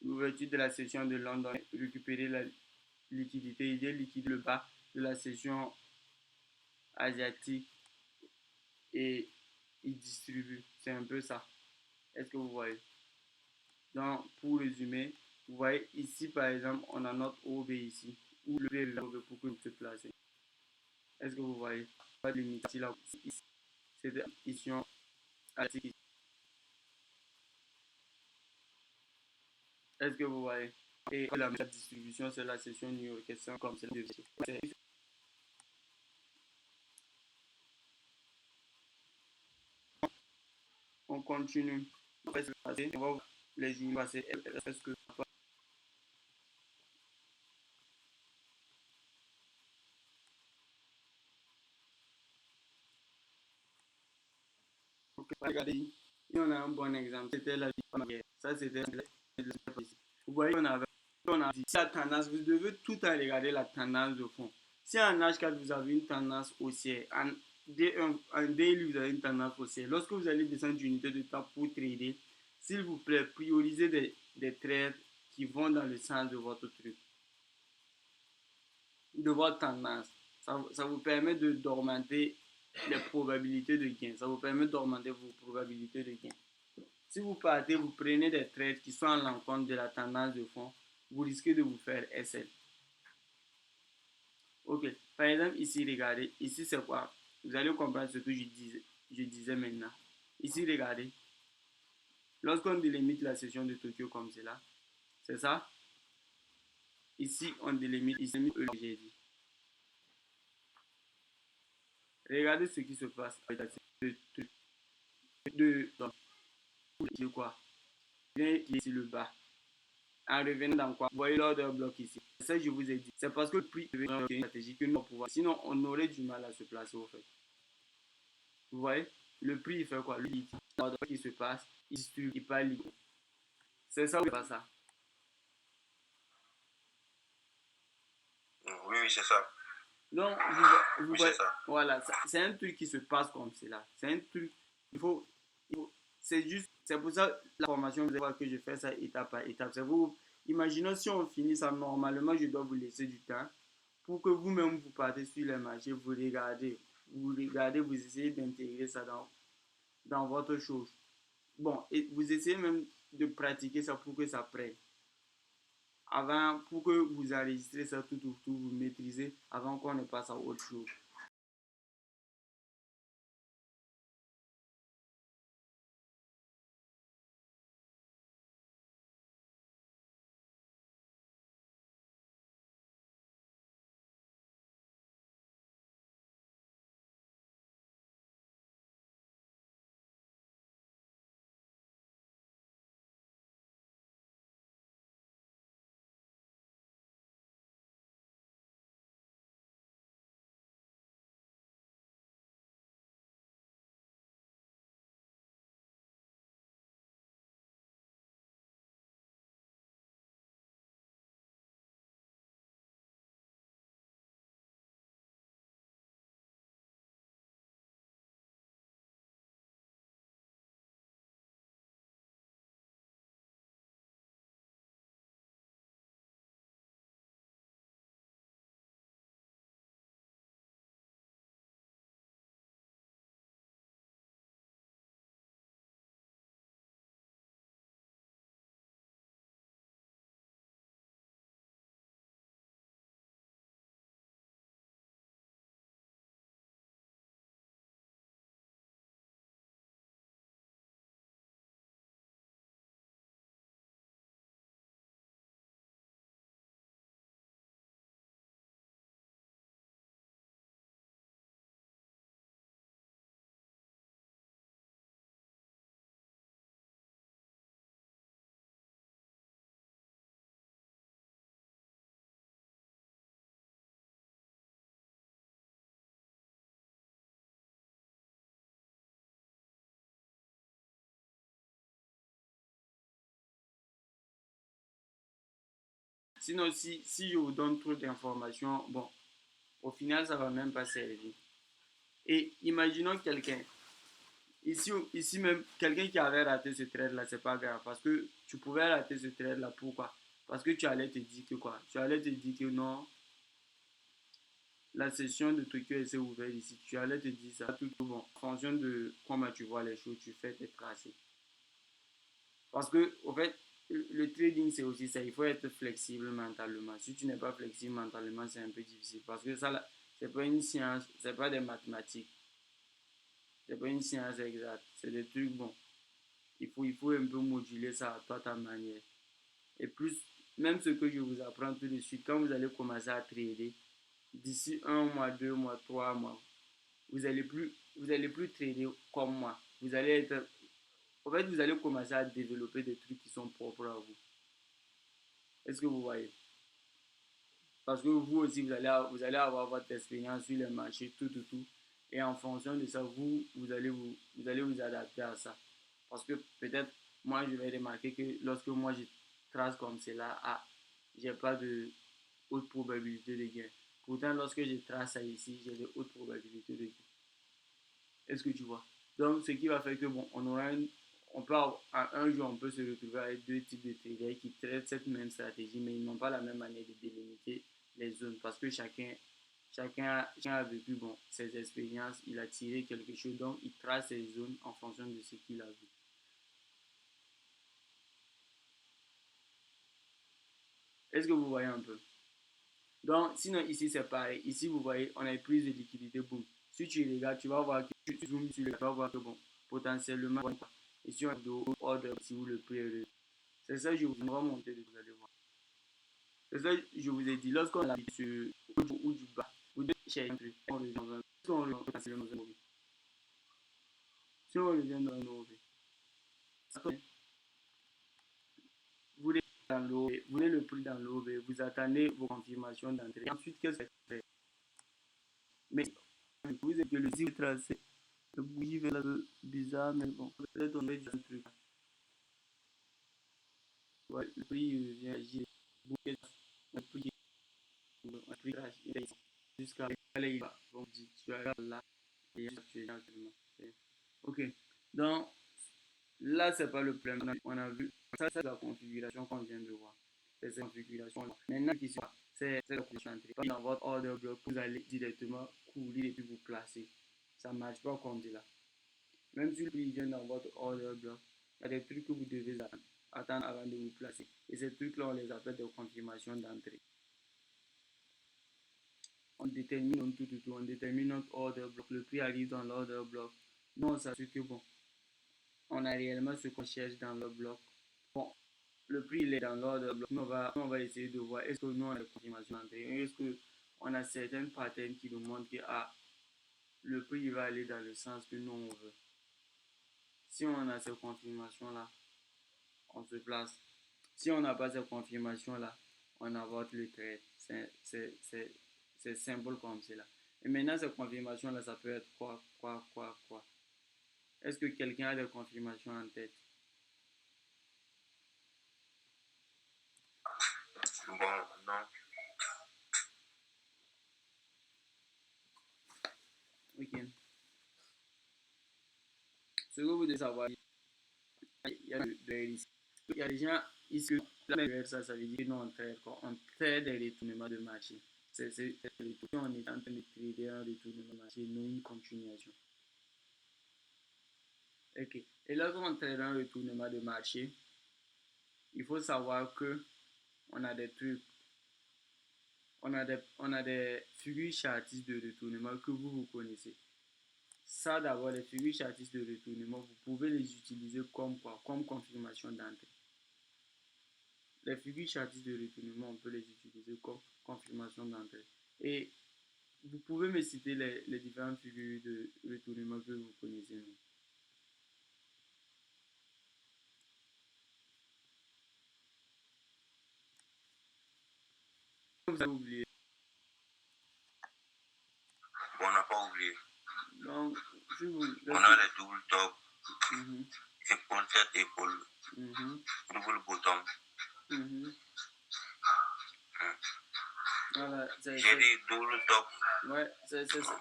A: l'ouverture de la session de London, récupérer la liquidité, il liquide le bas de la session asiatique et il distribue. C'est un peu ça. Est-ce que vous voyez? Donc, pour résumer, vous voyez ici par exemple, on a notre OB ici, où le prix est OB pour que vous se placez. Est-ce que vous voyez? Pas de limite ici, là. C'est de ici, asiatique. Est-ce que vous voyez? Et la distribution, c'est la session new-yorkaise comme c'est la. On continue. On va voir les jours passés. Est-ce que regardez, ici, on a un bon exemple. C'était la vie. Ça, c'était vous voyez, on a dit la tendance. Vous devez tout le temps regarder la tendance de fond. Si en H4, vous avez une tendance haussière, en D1, en daily, vous avez une tendance haussière. Lorsque vous allez descendre d'unité de temps pour trader, s'il vous plaît, priorisez des trades qui vont dans le sens de votre truc, de votre tendance. Ça vous permet d'augmenter les probabilités de gain. Ça vous permet d'augmenter vos probabilités de gain. Si vous partez, vous prenez des trades qui sont à l'encontre de la tendance de fond, vous risquez de vous faire SL. Ok, par exemple, ici, regardez, ici c'est quoi? Vous allez comprendre ce que je disais maintenant. Ici, regardez, lorsqu'on délimite la session de Tokyo comme cela, c'est ça? Ici, on délimite, ici, j'ai dit. Regardez ce qui se passe avec la session de quoi? Viens ici le bas. En revenant dans quoi? Vous voyez l'ordre bloc ici. C'est ça que je vous ai dit. C'est parce que le prix est une stratégie que nous pouvoir. Sinon, on aurait du mal à se placer au fait. Vous voyez? Le prix, il fait quoi? Lui, l'ordre qui se passe, il distribue, il parle libre. C'est ça ou pas ça?
B: Oui, oui, c'est ça.
A: Donc, vous
B: Oui,
A: voyez,
B: c'est ça.
A: voilà, c'est un truc qui se passe comme cela. C'est un truc, il faut, c'est juste, c'est pour ça la formation, vous allez voir que je fais ça étape par étape. C'est vous, imaginons si on finit ça normalement, je dois vous laisser du temps pour que vous-même vous partez sur les marchés, vous regardez, vous essayez d'intégrer ça dans votre chose. Bon, et vous essayez même de pratiquer ça pour que ça prenne. Avant, pour que vous enregistrez ça tout, vous maîtrisez avant qu'on ne passe à autre chose. Sinon, si je vous donne trop d'informations, bon, au final, ça va même pas servir. Et imaginons quelqu'un, ici même, quelqu'un qui avait raté ce trade-là, c'est pas grave, parce que tu pouvais rater ce trade-là, pourquoi? Parce que tu allais te dire que quoi? Tu allais te dire que non, la session de Tokyo est ouverte ici. Tu allais te dire ça, tout bon, en fonction de comment tu vois les choses, tu fais tes tracés. Parce que, au fait, le trading, c'est aussi ça. Il faut être flexible mentalement. Si tu n'es pas flexible mentalement, c'est un peu difficile. Parce que ça, c'est pas une science, c'est pas des mathématiques. C'est pas une science exacte. C'est des trucs, bon. Il faut un peu moduler ça à toi, ta manière. Et plus, même ce que je vous apprends tout de suite, quand vous allez commencer à trader, d'ici 1 mois, 2 mois, 3 mois, vous allez plus trader comme moi. En fait, vous allez commencer à développer des trucs qui sont propres à vous. Est-ce que vous voyez? Parce que vous aussi, vous allez avoir votre expérience sur les marchés, tout. Et en fonction de ça, vous allez vous adapter à ça. Parce que peut-être, moi, je vais remarquer que lorsque moi, je trace comme cela, j'ai pas de haute probabilité de gain. Pourtant, lorsque je trace ça ici, j'ai de hautes probabilités de gain. Est-ce que tu vois? Donc, ce qui va faire que, bon, un jour, on peut se retrouver avec deux types de traders qui traitent cette même stratégie, mais ils n'ont pas la même manière de délimiter les zones parce que chacun a vécu, bon, ses expériences, il a tiré quelque chose, donc il trace ses zones en fonction de ce qu'il a vu. Est-ce que vous voyez un peu? Donc, sinon, ici, c'est pareil. Ici, vous voyez, on a plus de liquidité, boum. Si tu regardes, tu vas voir que tu zoomes sur le, tu vas voir que, bon, potentiellement, ici, on a de ordre si vous le prix. C'est ça que je vous ai montré, vous allez voir. C'est ça que je vous ai dit. Lorsqu'on a sur ou du bas, vous devez chercher un truc. On revient dans un. Si on revient dans un mauvais. Si on revient dans un mauvais. Vous voulez dans l'eau, vous voulez le prix dans l'eau, vous attendez vos confirmations d'entrée. Ensuite, qu'est-ce que vous faites? Mais vous êtes que le site tracé, le bouillie est un bizarre, mais bon, peut-être on va dire un truc. Ouais, le prix vient agir. Le prix crash jusqu'à allez, il va. Comme dit, tu as là, et tu es actuellement. Ok. Donc, là, c'est pas le problème. On a vu, ça, c'est la configuration qu'on vient de voir. C'est cette configuration. Maintenant, c'est la configuration d'entrée. Dans votre order block, vous allez directement courir et puis vous placer. Ça ne marche pas comme ça. Même si le prix vient dans votre order block, il y a des trucs que vous devez attendre avant de vous placer. Et ces trucs-là, on les appelle des confirmations d'entrée. On détermine on détermine notre order block. Le prix arrive dans l'order block. Nous, on s'assure que bon, on a réellement ce qu'on cherche dans le bloc. Bon, le prix il est dans l'ordre bloc. Nous, on va essayer de voir est-ce que nous on a des confirmations d'entrée. Est-ce qu'on a certaines patterns qui nous montrent que ah, le prix il va aller dans le sens que nous on veut. Si on a ces confirmations-là, on se place. Si on n'a pas ces confirmations-là, on avorte le trade. C'est simple comme cela. Et maintenant, ces confirmations-là, ça peut être quoi. Est-ce que quelqu'un a des confirmations en tête?
B: Bon, non.
A: Ok. Ce que vous devez savoir, il y a des risques. Il y a des gens ici, ça, ça veut dire que nous, on traite des retournements de marché. C'est on est en train de trader un retournement de marché, non une continuation. Ok. Et lorsqu'on traite un retournement de marché, il faut savoir que on a des trucs, on a des figures chartistes de retournement que vous connaissez. Ça, d'abord, les figures chartistes de retournement, vous pouvez les utiliser comme quoi? Comme confirmation d'entrée. Les figures chartistes de retournement, on peut les utiliser comme confirmation d'entrée. Et vous pouvez me citer les différentes figures de retournement que vous connaissez. Non? Vous avez oublié.
B: On n'a pas oublié.
A: Donc, si vous,
B: on a les double top, épaule tête, épaule, double bottom.
A: Voilà,
B: J'ai dit double top.
A: Ouais,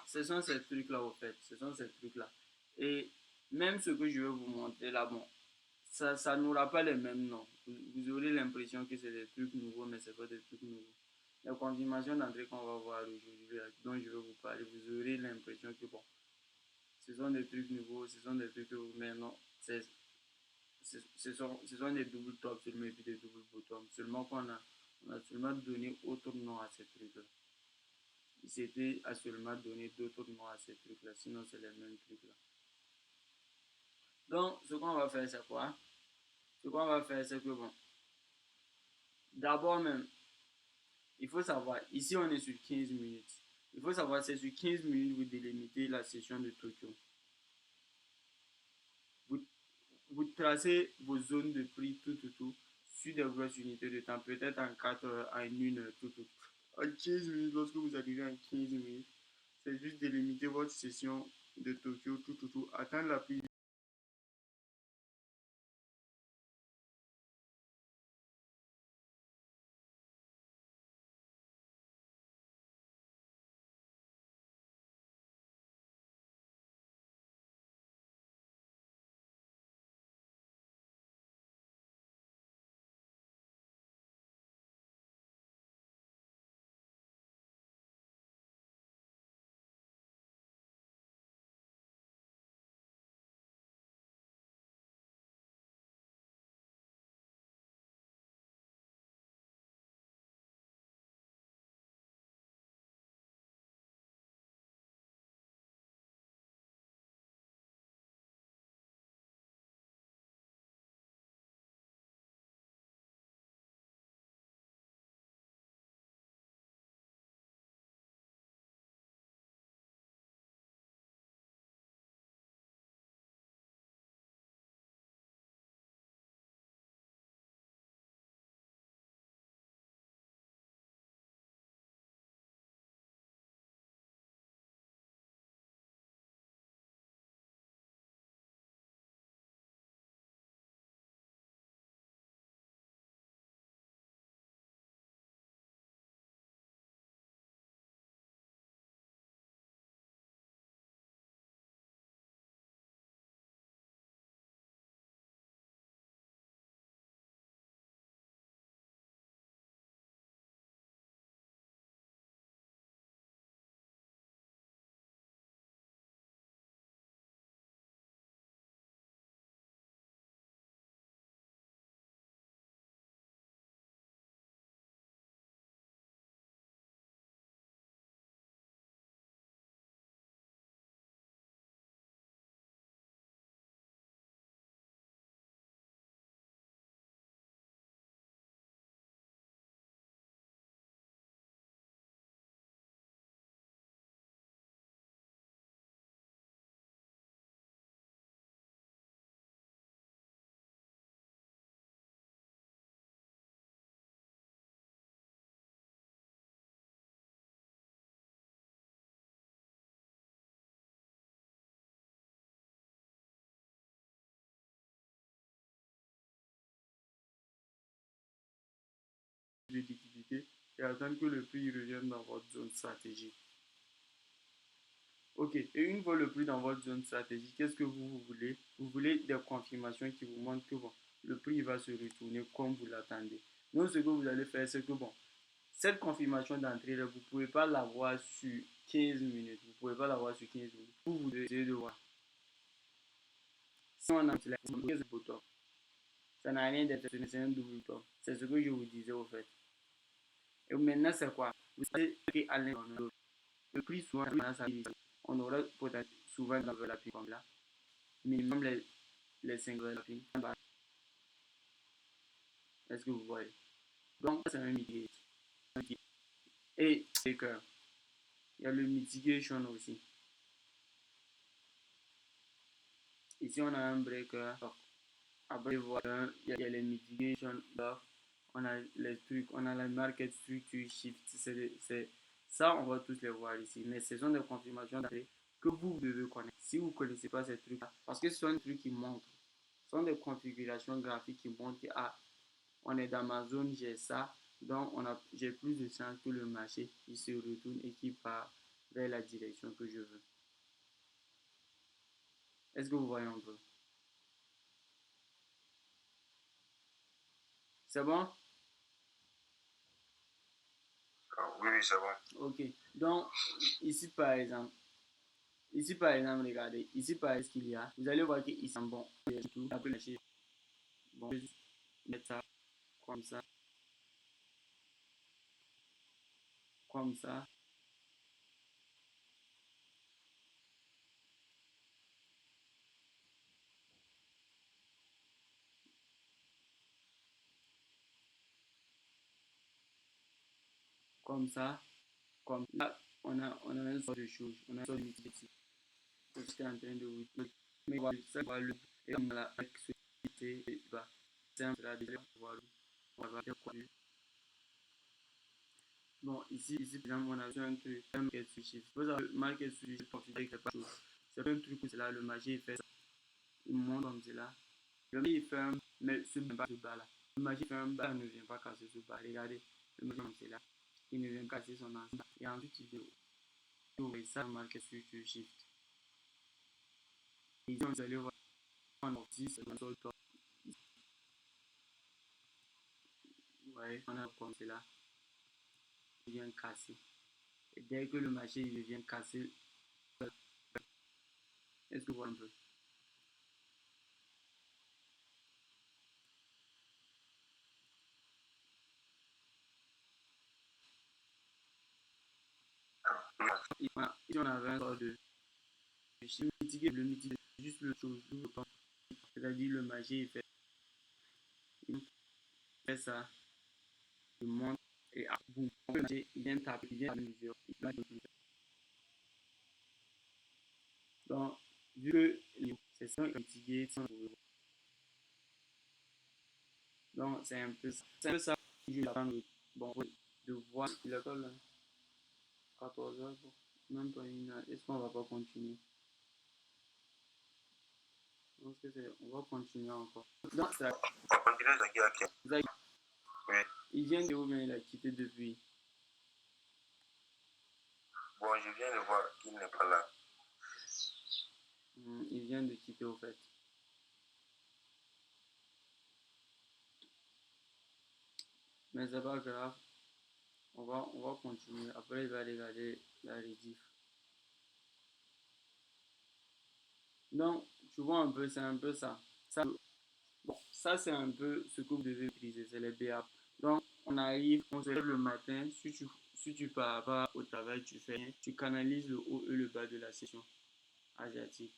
A: ce sont ces trucs-là, au fait. Ce sont ces trucs-là. Et même ce que je vais vous montrer là, bon, ça n'aura pas les mêmes noms. Vous aurez l'impression que c'est des trucs nouveaux, mais ce n'est pas des trucs nouveaux. La confirmation d'entrée qu'on va voir aujourd'hui, dont je vais vous parler, vous aurez l'impression que bon, ce sont des trucs nouveaux, ce sont des trucs que vous, mais non, ce sont des double top seulement et puis des double bottom. Seulement on a seulement donné autre nom à ces trucs-là. Il s'était à seulement donné d'autres noms à ces trucs-là, sinon c'est les mêmes trucs-là. Donc, ce qu'on va faire, c'est quoi? Ce qu'on va faire, c'est que bon, d'abord même, il faut savoir, ici on est sur 15 minutes. Il faut savoir, c'est sur 15 minutes vous délimitez la session de Tokyo. Vous tracez vos zones de prix tout, sur des grosses unités de temps, peut-être en 4 heures, en 1 heure, tout. En 15 minutes, lorsque vous arrivez en 15 minutes, c'est juste délimiter votre session de Tokyo, tout, attendre la prise de liquidité et attendre que le prix revienne dans votre zone stratégique. Ok, et une fois le prix dans votre zone stratégique, qu'est-ce que vous voulez? Vous voulez des confirmations qui vous montrent que bon, le prix va se retourner comme vous l'attendez. Donc, ce que vous allez faire, c'est que bon, cette confirmation d'entrée, vous ne pouvez pas l'avoir sur 15 minutes. Vous ne pouvez pas l'avoir sur 15 minutes. Vous devez de voir. Si on a la 15 bottom, ça n'a rien d'être, c'est un double top. C'est ce que je vous disais au fait. Et maintenant, c'est quoi? Vous savez qu'à l'intérieur, le prix souvent, on aura souvent dans la ping comme là, minimum les 5 heures de la ping. Est-ce que vous voyez? Donc, c'est un mitigate. Et c'est que il y a le mitigation aussi. Ici, on a un breaker. Après, voilà, il y a les mitigation. On a les trucs, on a la market structure shift. Ça, on va tous les voir ici. Mais ce sont des confirmations d'entrée que vous devez connaître. Si vous ne connaissez pas ces trucs-là, parce que ce sont des trucs qui montrent, ce sont des configurations graphiques qui montrent que on est dans ma zone, j'ai ça. Donc, j'ai plus de chances que le marché il se retourne et qu'il part vers la direction que je veux. Est-ce que vous voyez un peu? C'est bon?
B: Oui, oui, c'est bon.
A: Ok. Donc, ici par exemple, regardez. Ici, par exemple, ce qu'il y a, vous allez voir qu'ils sont bons. Après, bon, je vais juste mettre ça comme ça, comme ça, comme ça, comme là. On a une sorte de chose, on a une sorte de métier. J'étais en train de vous dire, mais voilà, ça va le. Et on a la activité, bah, c'est un peu la délai, on va faire quoi? Bon, ici, par exemple, on a besoin de un market switch. Vous avez market switch, configuré quelque chose. C'est pas un truc où c'est là, le marché il fait ça. Il monte comme cela. Le marché il fait un, mais ce bas là. Le marché fait un bas, il ne vient pas casser ce bas. Regardez, le marché comme cela. Il ne vient pas casser son ancien. Et ensuite, il vient. Vous voyez ça, le market switch shift. Et ici, vous allez voir, on a aussi, c'est le top. Vous voyez, on a comme cela. Il vient casser. Et dès que le marché il vient casser, est-ce que vous voyez un peu? Ici, on avait un sort de le mitiger, juste le chose, le temps. C'est-à-dire le marché il fait ça, il monte et boum, le marché il vient taper, il vient à mesure, il vient de plus. Donc, vu que c'est ça mitigé, donc c'est un peu ça. C'est un peu ça que je l'attends bon, de voir il est là, 14 heures, bon, même pas une heure. Est-ce qu'on va pas continuer? Je pense que c'est, on va continuer encore. Donc, ça,
B: On continue de guerre. Oui.
A: il vient de où, mais il a quitté depuis.
B: Bon, je viens de voir qu'il n'est pas là.
A: Il vient de quitter au fait. Mais c'est pas grave. On va continuer. Après, il va regarder la rediff. Donc, tu vois un peu, c'est un peu ça. Bon, ça c'est un peu ce que vous devez utiliser, c'est les BA. Donc, on arrive, on se lève le matin. Si tu pars pas au travail, tu fais rien. Tu canalises le haut et le bas de la session asiatique.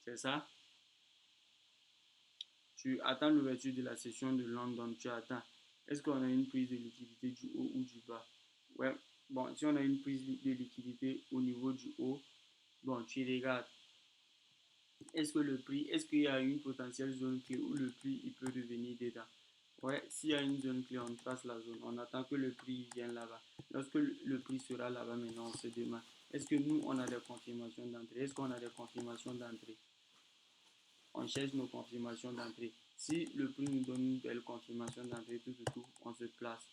A: C'est ça? Tu attends l'ouverture de la session de London. Tu attends. Est-ce qu'on a une prise de liquidité du haut ou du bas? Ouais. Bon, si on a une prise de liquidité au niveau du haut, bon, tu regardes. Est-ce que le prix, est-ce qu'il y a une potentielle zone clé où le prix il peut revenir dedans? Ouais, s'il y a une zone clé, on trace la zone. On attend que le prix vienne là-bas. Lorsque le prix sera là-bas, maintenant, on se demande, est-ce que nous, on a des confirmations d'entrée? Est-ce qu'on a des confirmations d'entrée? On cherche nos confirmations d'entrée. Si le prix nous donne une belle confirmation d'entrée, tout, on se place.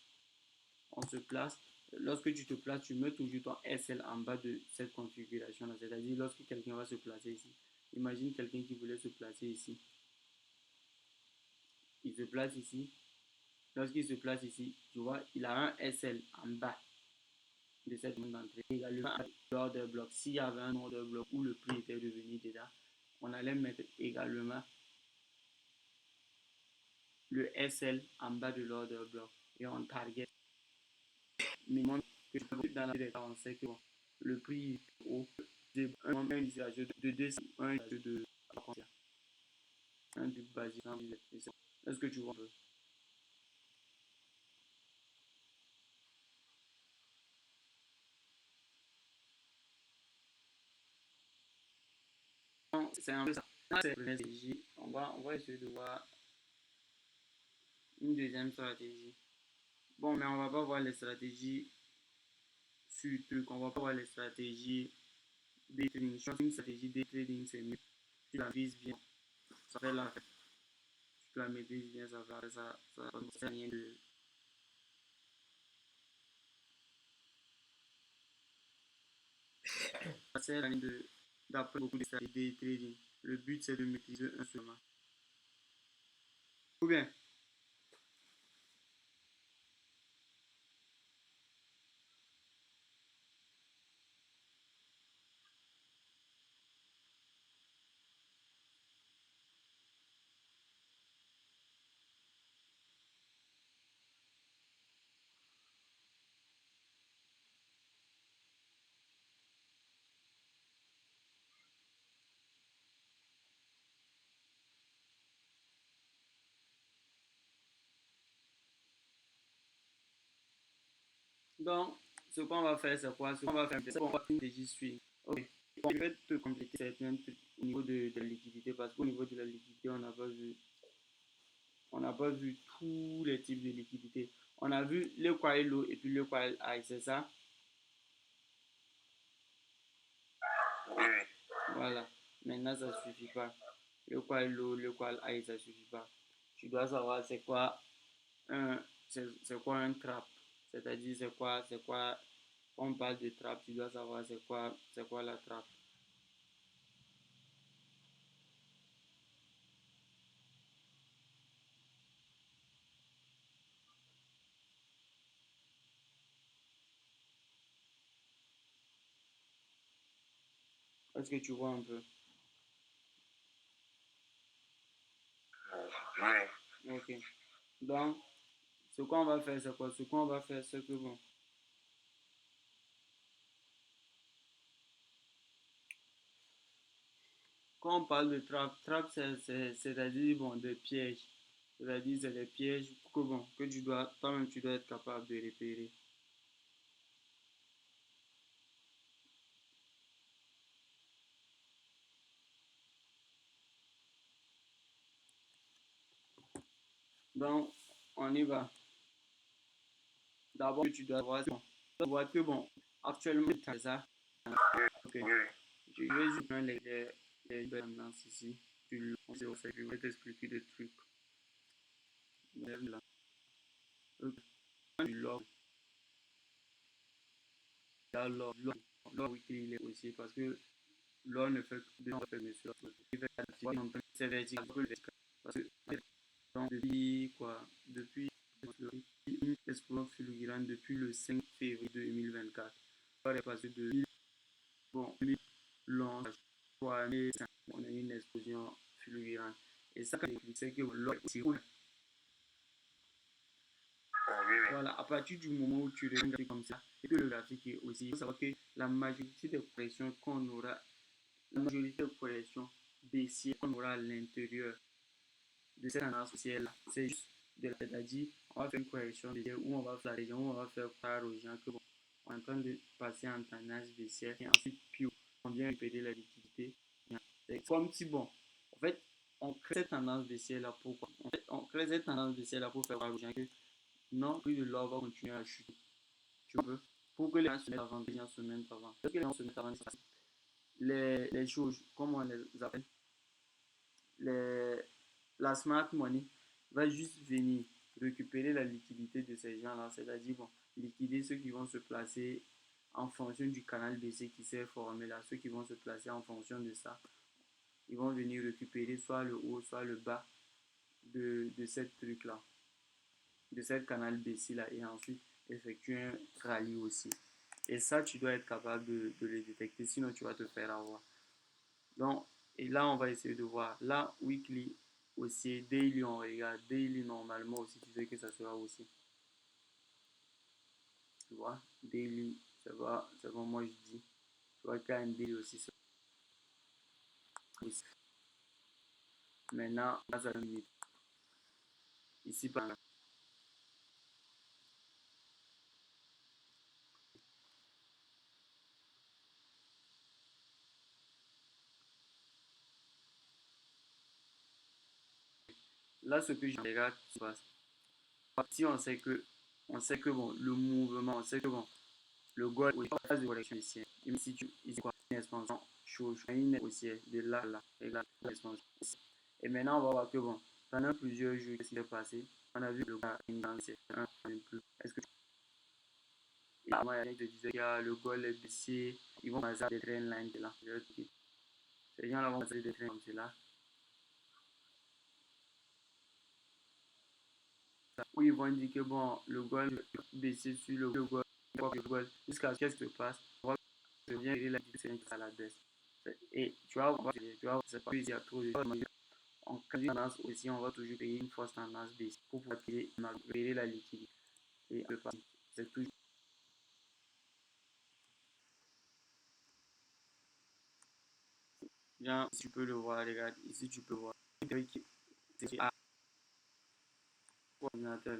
A: On se place. Lorsque tu te places, tu mets toujours ton SL en bas de cette configuration-là. C'est-à-dire, lorsque quelqu'un va se placer ici, imagine quelqu'un qui voulait se placer ici. Il se place ici. Lorsqu'il se place ici, tu vois, il a un SL en bas de cette zone d'entrée. Également, l'order bloc. S'il y avait un order bloc où le prix était revenu dedans, on allait mettre également le SL en bas de l'order bloc. Et on target minimum que je peux dans la on sait que bon, le prix est haut. Un usage de 2, un usage de un du basique. Est-ce que tu vois un peu? C'est un peu ça. On va essayer de voir une deuxième stratégie. Bon, mais on va pas voir les stratégies sur truc. On va pas voir les stratégies day trading. Je pense qu'une stratégie day trading, c'est mieux. Tu la vises bien. Ça fait la fête. Tu la maîtrises bien, ça fait ça ne sert à rien de. Ça sert à rien d'apprendre beaucoup de stratégies day trading. Le but, c'est de maîtriser un seulement. Ou bien, donc, ce qu'on va faire, c'est quoi? Ce qu'on va faire, c'est qu'on va faire une stratégie swing. Ok. Bon, je vais te compléter certains trucs au niveau de la liquidité parce qu'au niveau de la liquidité, on n'a pas vu tous les types de liquidité. On a vu le coil low et puis le coil high, c'est ça?
B: Oui, oui.
A: Voilà. Maintenant, ça ne suffit pas. Le coil low, le coil high, ça ne suffit pas. Tu dois savoir c'est quoi un trap. C'est-à-dire, c'est quoi, quand on parle de trap, tu dois savoir c'est quoi la trap. Est-ce que tu vois un peu?
B: Oui.
A: Ok. Donc, ce qu'on va faire, c'est quoi? Ce qu'on va faire, c'est que bon, quand on parle de trap, c'est-à-dire bon, des pièges. C'est-à-dire, c'est des pièges que bon, que toi-même, tu dois être capable de repérer. Donc, on y va. D'abord, tu dois voir, bon, tu dois voir que bon, actuellement, c'est ça. Ok.
B: Oui, oui.
A: Je vais juste prendre les tendances ici. Je vais t'expliquer des trucs. Là. Ok. Du log. Là, log, oui, il est aussi parce que l'or ne fait que de faire mes soeurs. Il fait c'est vertical. Parce que donc, depuis quoi? Depuis une explosion fulgurante depuis le 5 février 2024. On est passé de bon, 2011 à 2005. On a eu une explosion fulgurante. Et ça, c'est que l'or est aussi
B: Oui, oui.
A: voilà, à partir du moment où tu regardes comme ça, et que le graphique est aussi, il faut savoir que la majorité des corrections qu'on aura, la majorité des corrections baissières qu'on aura à l'intérieur de cette tendance haussière-là, c'est juste c'est-à-dire, on va faire une correction baissière où on va faire la région, où on va faire croire aux gens que bon, on est en train de passer en tendance baissière et ensuite, puis on vient répéter la liquidité. C'est comme si, bon, en fait, on crée cette tendance baissière-là pourquoi? En fait, on crée cette tendance baissière-là pour faire croire aux gens que non, le prix de l'or va continuer à chuter. Tu veux? Pour que les gens se mettent avant, les gens se mettent avant. Pour que les gens se mettent avant, les choses, comment on les appelle? Les, la smart money va juste venir récupérer la liquidité de ces gens-là, c'est-à-dire bon, liquider ceux qui vont se placer en fonction du canal BC qui s'est formé là, ceux qui vont se placer en fonction de ça, ils vont venir récupérer soit le haut, soit le bas de cette truc-là, de cette canal BC là, et ensuite effectuer un rallye aussi. Et ça, tu dois être capable de le détecter, sinon tu vas te faire avoir. Donc, et là, on va essayer de voir. Là, weekly aussi, daily, on regarde. Daily, normalement aussi, tu sais que ça sera aussi. Tu vois, daily, ça va, moi je dis. Tu vois, quand un daily aussi, ça aussi. Maintenant, là, ça limite. Ici, par exemple. Là, ce que je regarde, se passe. Si on sait que bon, le mouvement, on sait que bon, le goal est en phase de correction ici. Et si tu ici quoi, une expansion chaud, une haussière de là, là, et là, l'expansion. Et maintenant, on va voir que bon, pendant plusieurs jours, qu'est-ce qui s'est passé? On a vu le gars, une danse, un plus. Est-ce que il y a quelqu'un qui te disait que le goal est baissé, ils vont passer des train lines de là. Ces gens-là vont passer des trains comme cela. Où ils vont dire que bon, le goal est baissé sur le goal, jusqu'à ce qu'est-ce qui se passe. On va se bien la direction à la baisse. Et tu vois, c'est pas qu'il y a trop de choses. En cas de tendance aussi, on va toujours payer une force tendance baisse pour pouvoir payer la liquidité. Et c'est toujours. Genre, si tu peux le voir, regarde, ici tu peux voir. C'est à l'ordinateur.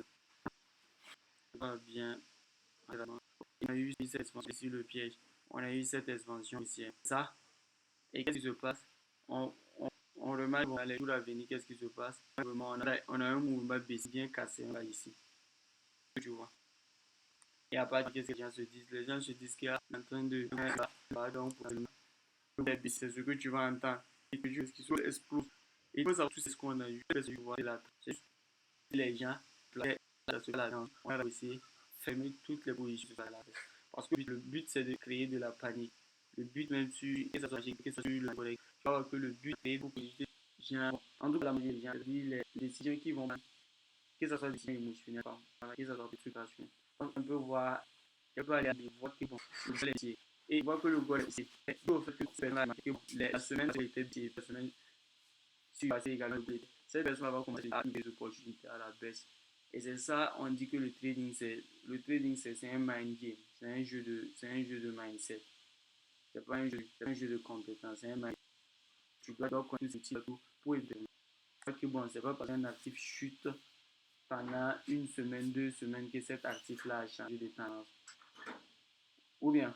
A: Va bien. On a eu cette expansion ici, le piège. On a eu cette expansion ici. Ça, et qu'est-ce qui se passe? On, on, on remarque dans les jours à venir, qu'est-ce qui se passe? On a un mouvement baisse bien cassé là ici. Tu vois. Et après, qu'est-ce que les gens se disent? Les gens se disent qu'il y a en train de. Pardon pour le c'est ce que tu vas entendre. Et que Dieu, qui explose. Et il faut savoir tout ce qu'on a eu. Les gens, on a réussi à fermer toutes les positions à la baisse. Parce que le but, c'est de créer de la panique. Le but, même sur, que ce soit sur le collègue, tu vois que le but, c'est pour que les gens, en tout cas, la majorité des gens, les décisions qui vont, que ce soit des décisions émotionnelles, que ce soit des trucs rationnels. Donc, on peut voir, on peut aller à des voix qui vont, et voir que le goal, c'est au fait que la semaine, c'était la semaine, sur passé également, cette personne va commencer à avoir des opportunités à la baisse. Et c'est ça, on dit que le trading, c'est un mind game, c'est un jeu de mindset. C'est pas un jeu de compétence, c'est un mind. Tu dois connaître ces outils pour éviter que bon, c'est pas parce qu'un actif chute pendant une semaine, 2 semaines que cet actif-là a changé de tendance. Ou bien,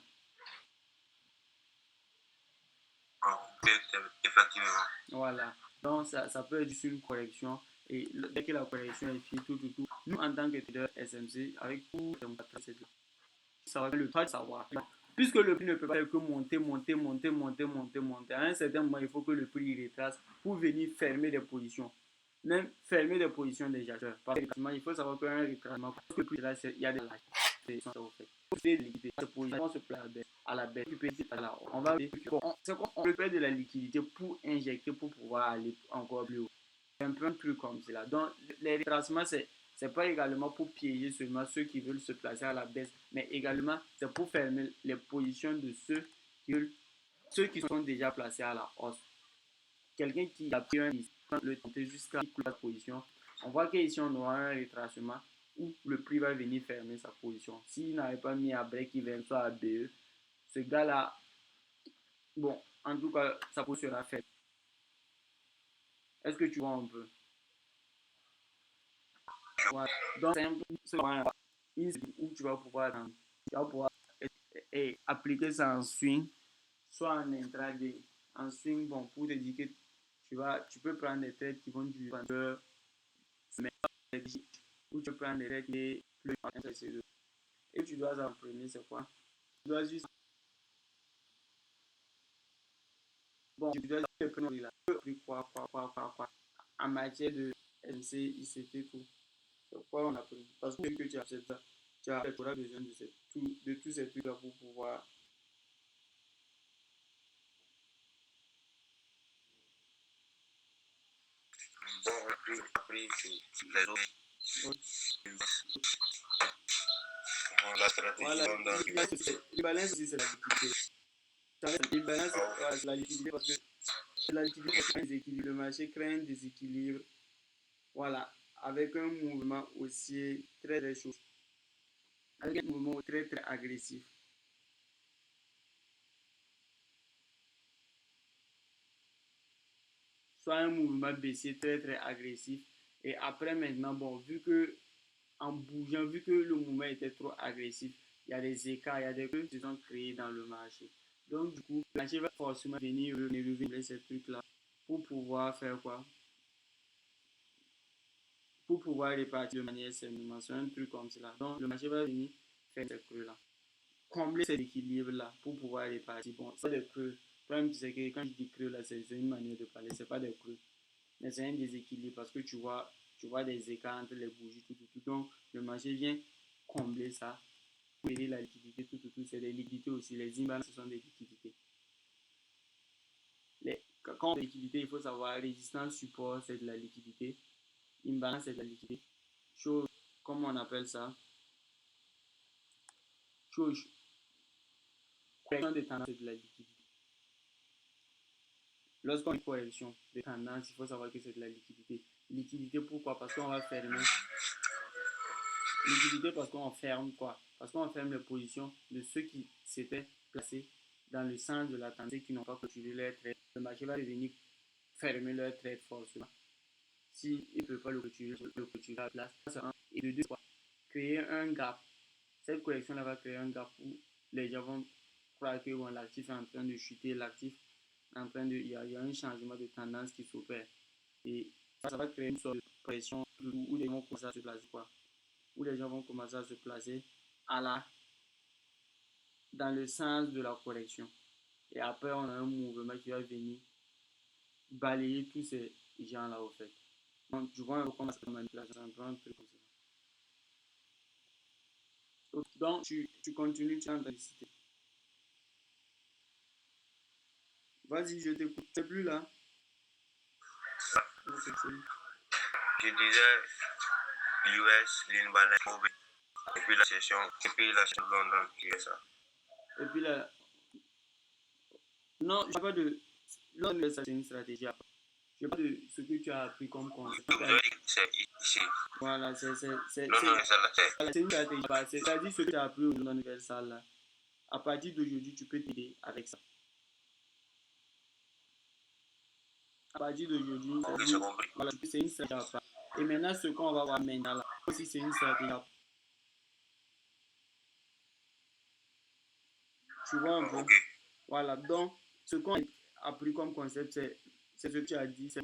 B: Effectivement.
A: voilà. Donc, ça peut être juste une correction. Et dès que la correction est finie, tout, nous, en tant que trader SMC, avec tout ça va le pas savoir. Puisque le prix ne peut pas faire que monter. À un certain moment, il faut que le prix retrace pour venir fermer des positions. Même fermer des positions des acheteurs. Parce que il faut savoir qu'un retracement, parce que le prix là, il y a des lâches. Ces positions se placent à la baisse. On va on récupère de la liquidité pour injecter, pour pouvoir aller encore plus haut. C'est un peu un truc comme cela. Donc, les retracements, c'est pas également pour piéger seulement ceux qui veulent se placer à la baisse, mais également c'est pour fermer les positions de ceux qui sont déjà placés à la hausse. Quelqu'un qui a pris un risque, le tenter jusqu'à la position, on voit qu'ici on aura un retracement où le prix va venir fermer sa position. S'il n'avait pas mis à break-even, soit à BE, ce gars-là, bon, en tout cas, sa position sera faible. Est-ce que tu vois un peu? Voilà. Donc, c'est un peu où tu vas pouvoir appliquer ça en swing, soit en intraday. En swing, bon, pour te dire que tu peux prendre des trades qui vont durer pendant semaines, ou tu peux prendre des trades qui plus. Et tu dois en premier, c'est quoi? Tu dois juste. Bon, tu dois juste prendre là. Quoi. en matière de MC, ICT, tout. C'est quoi on a pris. Parce que tu acceptes ça, tu auras besoin de tous ces trucs-là pour pouvoir.
B: Bon, après les autres, la stratégie
A: Voilà,
B: dans
A: le balance aussi, c'est la liquidité. Le balance, c'est la liquidité parce que c'est la liquidité qui crée un déséquilibre. Le marché crée un déséquilibre. Voilà, avec un mouvement haussier très très chaud, avec un mouvement très très agressif. Soit un mouvement baissier très très agressif. Et après maintenant, bon, vu que en bougeant, vu que le mouvement était trop agressif, il y a des écarts, il y a des creux qui sont créés dans le marché. Donc du coup, le marché va forcément venir relever ces trucs-là pour pouvoir faire quoi? Pour pouvoir répartir de manière sainement. C'est un truc comme cela. Donc le marché va venir faire ces creux-là. Combler cet équilibre-là pour pouvoir répartir. Bon, c'est des creux. Le problème, c'est que quand je dis creux, là, c'est une manière de parler. C'est pas des creux. Mais c'est un déséquilibre parce que tu vois des écarts entre les bougies, tout, tout, tout. Donc, le marché vient combler ça pour aider la liquidité, tout, tout, tout. C'est des liquidités aussi. Les imbalances, ce sont des liquidités. Quand on dit liquidité, il faut savoir résistance, support, c'est de la liquidité. Imbalance, c'est de la liquidité. Chose, comment on appelle ça? Chose, correction de tendance, c'est de la liquidité. Lorsqu'on a une correction de tendance, il faut savoir que c'est de la liquidité. Liquidité, pourquoi? Parce qu'on va fermer. Liquidité parce qu'on ferme quoi? Parce qu'on ferme les positions de ceux qui s'étaient placés dans le sens de la tendance et qui n'ont pas clôturé leur trade. Le marché va venir fermer leur trade forcément. S'il ne peut pas le clôturer à la place. Et de deux, créer un gap. Cette correction-là va créer un gap où les gens vont croire que bon, l'actif est en train de chuter, l'actif est en train de. Il y a un changement de tendance qui s'opère. Et ça va créer une sorte de pression où les gens vont commencer à se placer quoi? Où les gens vont commencer à se placer à dans le sens de la correction. Et après, on a un mouvement qui va venir balayer tous ces gens-là au fait. Donc, tu vois un peu comment ça manipulation, un truc comme ça. Donc, tu continues, tu es en train de citer. Vas-y, je t'écoute. Tu n'es plus là.
B: je disais US, l'imbalance, et puis la session de London qui est ça.
A: Et puis là, non, je n'ai pas de. London, c'est une stratégie. Je ne sais pas de ce que tu as appris comme concept.
B: Vous avez dit que c'est ici.
A: Voilà, c'est
B: London Universal, c'est
A: une stratégie. C'est-à-dire ce que tu as appris au London Universal là. À partir d'aujourd'hui, tu peux t'aider avec ça. À partir d'aujourd'hui, voilà, c'est une stratégie à part. Et maintenant, ce qu'on va voir maintenant là, aussi c'est une stratégie à part. Tu vois un peu?
B: okay.
A: Voilà, donc ce qu'on a appris comme concept, c'est ce que tu as dit, c'est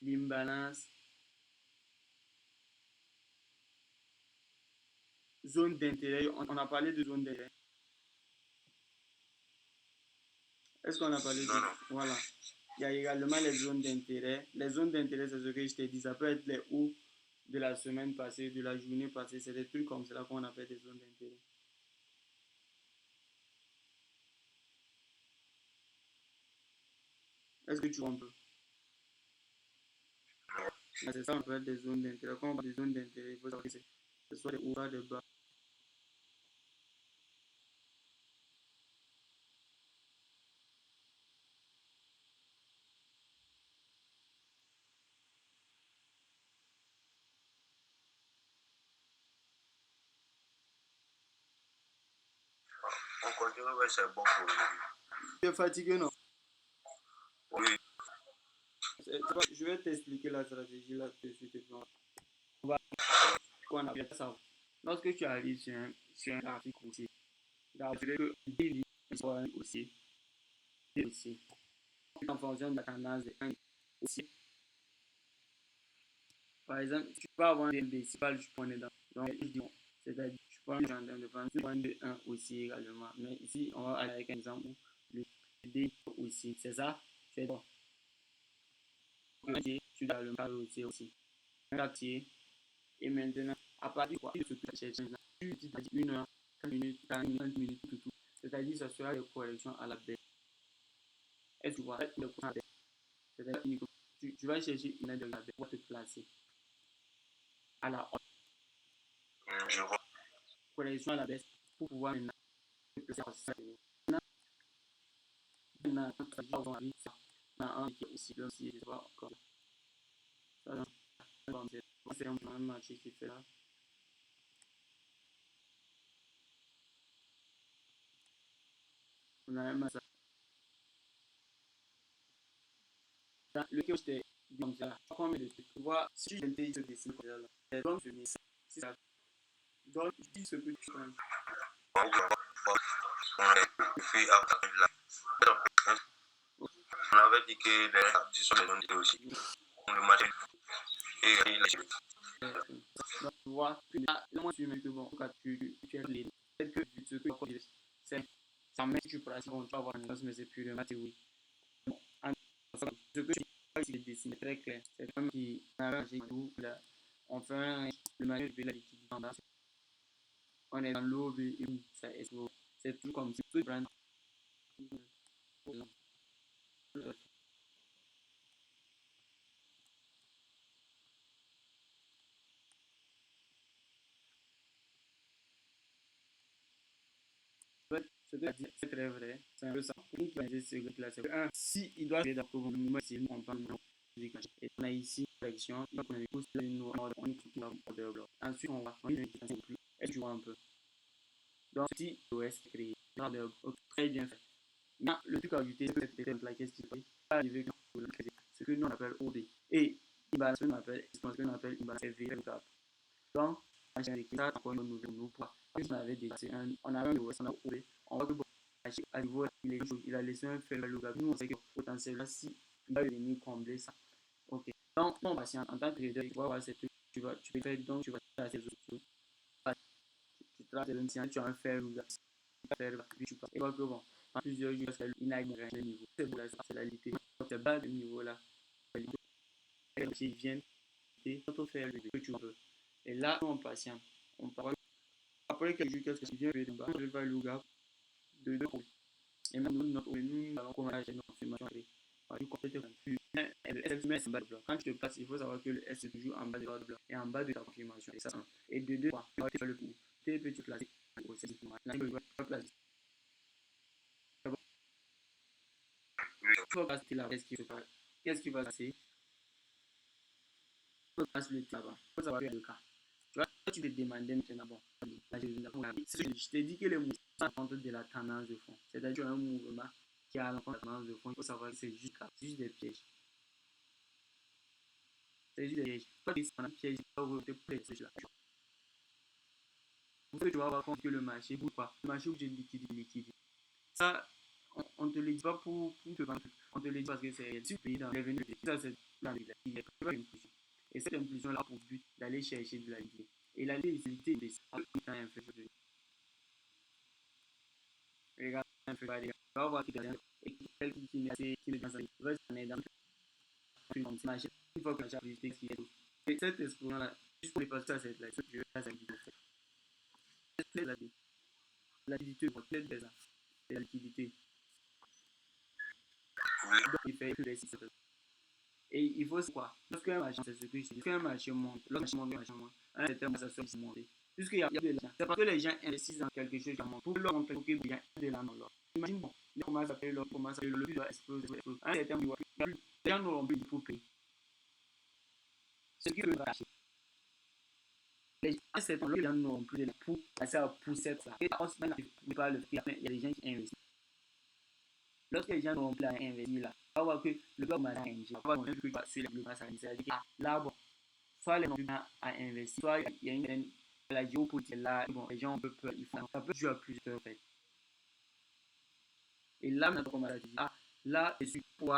A: l'imbalance, zone d'intérêt. On a parlé de zone d'intérêt. Est-ce qu'on a parlé de...
B: Non.
A: Voilà. Il y a également les zones d'intérêt. Les zones d'intérêt, c'est ce que je t'ai dit. Ça peut être les hauts de la semaine passée, de la journée passée. C'est des trucs comme cela qu'on appelle des zones d'intérêt. Est-ce que tu comprends? C'est ça, on appelle des zones d'intérêt. Quand on parle des zones d'intérêt, il faut savoir que ce soit des hauts, pas des bas.
B: On continue, ouais, c'est bon pour aujourd'hui.
A: Tu es fatigué, non?
B: Oui.
A: Je vais t'expliquer la stratégie là tout de suite. On va qu'on appelle ça. Lorsque tu arrives sur un graphique haussier, d'assurer que il soit haussier, en fonction de la tendance de un haussier. Par exemple, tu peux avoir un baissier, pas le point dedans. Donc, je dis, c'est-à-dire, je prends en train de prendre le point de 1 haussier également. Mais ici, on va aller avec un exemple où le D haussier, c'est ça, c'est bon. tu dois le carrossier aussi. Un quartier. Et maintenant, à partir de quoi, de ce que tu cherches, tu dis 1 heure, 30 minutes, 40 minutes, 30 minutes, tout. C'est-à-dire, ça sera des corrections à la baisse. Est-ce que tu vois, les corrections à la baisse? C'est-à-dire, tu vas chercher une aide de la baisse pour te placer à la haute.
B: Je vois.
A: Correction à la baisse pour pouvoir maintenant te placer à ça. Maintenant, quand tu vas avoir ça, un qui est aussi là, si je vois encore. Ça, c'est un marché qui fait là. On a un massage. Le que je t'ai dit comme ça, combien de trucs. Tu vois, si je t'ai dit ce dessin comme ça, c'est donc je dis ça. C'est ça. Donc, je dis ce que tu penses.
B: On avait dit que les artistes sont des non aussi. Le marché et
A: Donc, tu vois, là, moi, tu me dis, bon, quand tu es les peut-être que ce que tu dis, c'est ça met tu pratiques, bon, tu vas avoir une chance, mais c'est purement théorie. Bon, ce que tu dis, c'est dessiné très clair. C'est comme qui arrange tout, là, on fait le match de la liquidité en bas. On est dans l'eau et ça explose. C'est tout comme si tu prends. Ce que tu as dit, c'est très vrai. C'est un peu ça. Une qui a dit ce là c'est un. Si il doit aller d'accord au minimum, c'est on parle de et on a ici l'action, on a pousse une on clique dans le bloc. Ensuite, on va faire une équitation plus. Et tu vois un peu. Donc, si l'OS est créé, très bien fait. Maintenant, le truc à ajouter, c'est que cette étape là, qu'est-ce qui va arriver quand on crée ce que nous on appelle OD. Et il va ce qu'on appelle, il va servir le cap. Donc, à chaque équipe, ça, encore une nouvelle nous pour. On avait déjà, on a un OS, on a OD. On voit que bon, à niveau, il a laissé un faible le gars. Nous, on sait que potentiellement, si il va venir combler ça. Ok. Donc, ton patient, en tant que trader, tu vas voir cette tu peux faire, donc tu vas faire ces autres. Tu traces le sien, tu as un fer ou puis tu passes. Et vois que bon, en plusieurs jours, il n'a pas le niveau. C'est la littérature. Donc, c'est bas de niveau là. Ils viennent et quand on fait le que tu veux. Et là, on patient. On parle. Après quelques jours, qu'est-ce que tu viens de bas? Je vais le gars de deux. Et même nous allons commencer notre formation. Quand tu te passes, il faut savoir que le S est toujours en bas de l'ordre blanc et en bas de ta confirmation. Et ça, et de deux, tu vas faire le coup. Tu peux te placer au service. Il faut passer là. Qu'est-ce qui va passer? Il faut passer le là-bas. Il faut savoir le cas. Tu vois, tu te demandais maintenant, bon, je t'ai dit que les mouvements sont à l'encontre de la tendance de fond. C'est-à-dire un mouvement qui est à l'encontre de la tendance de fond. Il faut savoir que c'est juste des pièges. C'est juste des pièges. Toi, tu es dans un piège, tu vas ouvrir tes pièges là. Pour que tu vas avoir compte que le marché bouge pas. Le marché bouge liquide. Ça, on te le dit pas pour te vendre. On te le dit parce que c'est si tu payes dans les revenus. Ça, c'est dans les impulsion. Et cette impulsion là pour but d'aller chercher de la liquidité. Et la liquidité, c'est quand même fait. Regarde un peu, regarde. Tu vas voir qu'il y a quelqu'un qui n'est assez, qui est dans sa vie. On est dans une marché. Il faut que la charge qui est. Et cette explosion là, juste pour les passer à cette là, je vais faire ça. C'est la liquidité, peut-être déjà. C'est la liquidité. Donc, il fait que les systèmes. Et il faut quoi? Lorsqu'un marché, c'est ce que je dis, lorsqu'un marché monte, lorsqu'un marché monte, un certain moment, ça soit monté. Puisqu'il y a de l'argent. C'est parce que les gens investissent dans quelque chose qui monte. Pour leur montrer que les gens ont de l'argent dans l'or. Imagine, bon, les commencent à payer l'or, commencent à payer le prix doit exploser. Un certain moment, les gens n'auront plus pour payer. Ce qui veut racheter. Un certain moment, les gens n'auront plus de l'argent pour passer à pousser ça. Et on se met pas le prix. Il y a des gens qui investissent. Lorsque les gens n'ont plus à investir là, on va voir que le gars m'a engagé. On va voir que sur les blocs, c'est-à-dire que là, bon, soit les gens n'ont plus à investir, soit il y a une la géopolitique là, bon, les gens ont peu peur, ils font ça peut jouer à plusieurs en fait. Et là, maintenant, comme on a dit, là, je suis pour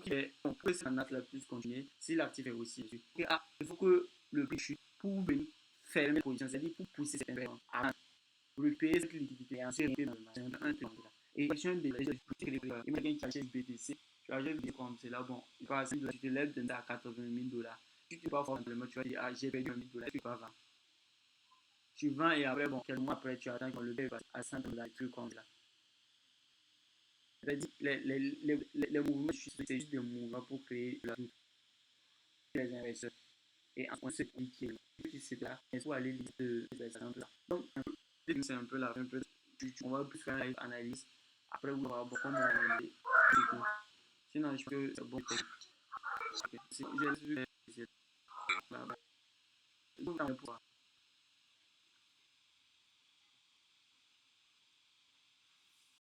A: que ça n'a la plus continuer, si l'actif est aussi dessus. Il faut que le prix chute pour venir fermer la position, c'est-à-dire pour pousser cette personne à repayer cette liquidité et ensuite rentrer dans le marché. Et question de imagine que tu achètes BTC, tu achètes des comme c'est là, bon, par exemple, tu te lèves de à 80 000 dollars. Si tu vas forcément, tu vas dire, ah, j'ai perdu 1 000 dollars, tu vas vendre. Tu vends et après, bon, quelques mois après, tu attends qu'on le paye à 100 dollars, tu comptes là. C'est-à-dire, les mouvements, c'est juste des mouvements pour créer la les investisseurs. Et on se dit que c'est là, il faut aller lire ces exemples-là. Donc, c'est un peu là, un peu, on va plus faire une analyse. Après, on va voir comment on est. Sinon, je pense que c'est bon. J'ai vu, c'est là. Donc, on va pouvoir.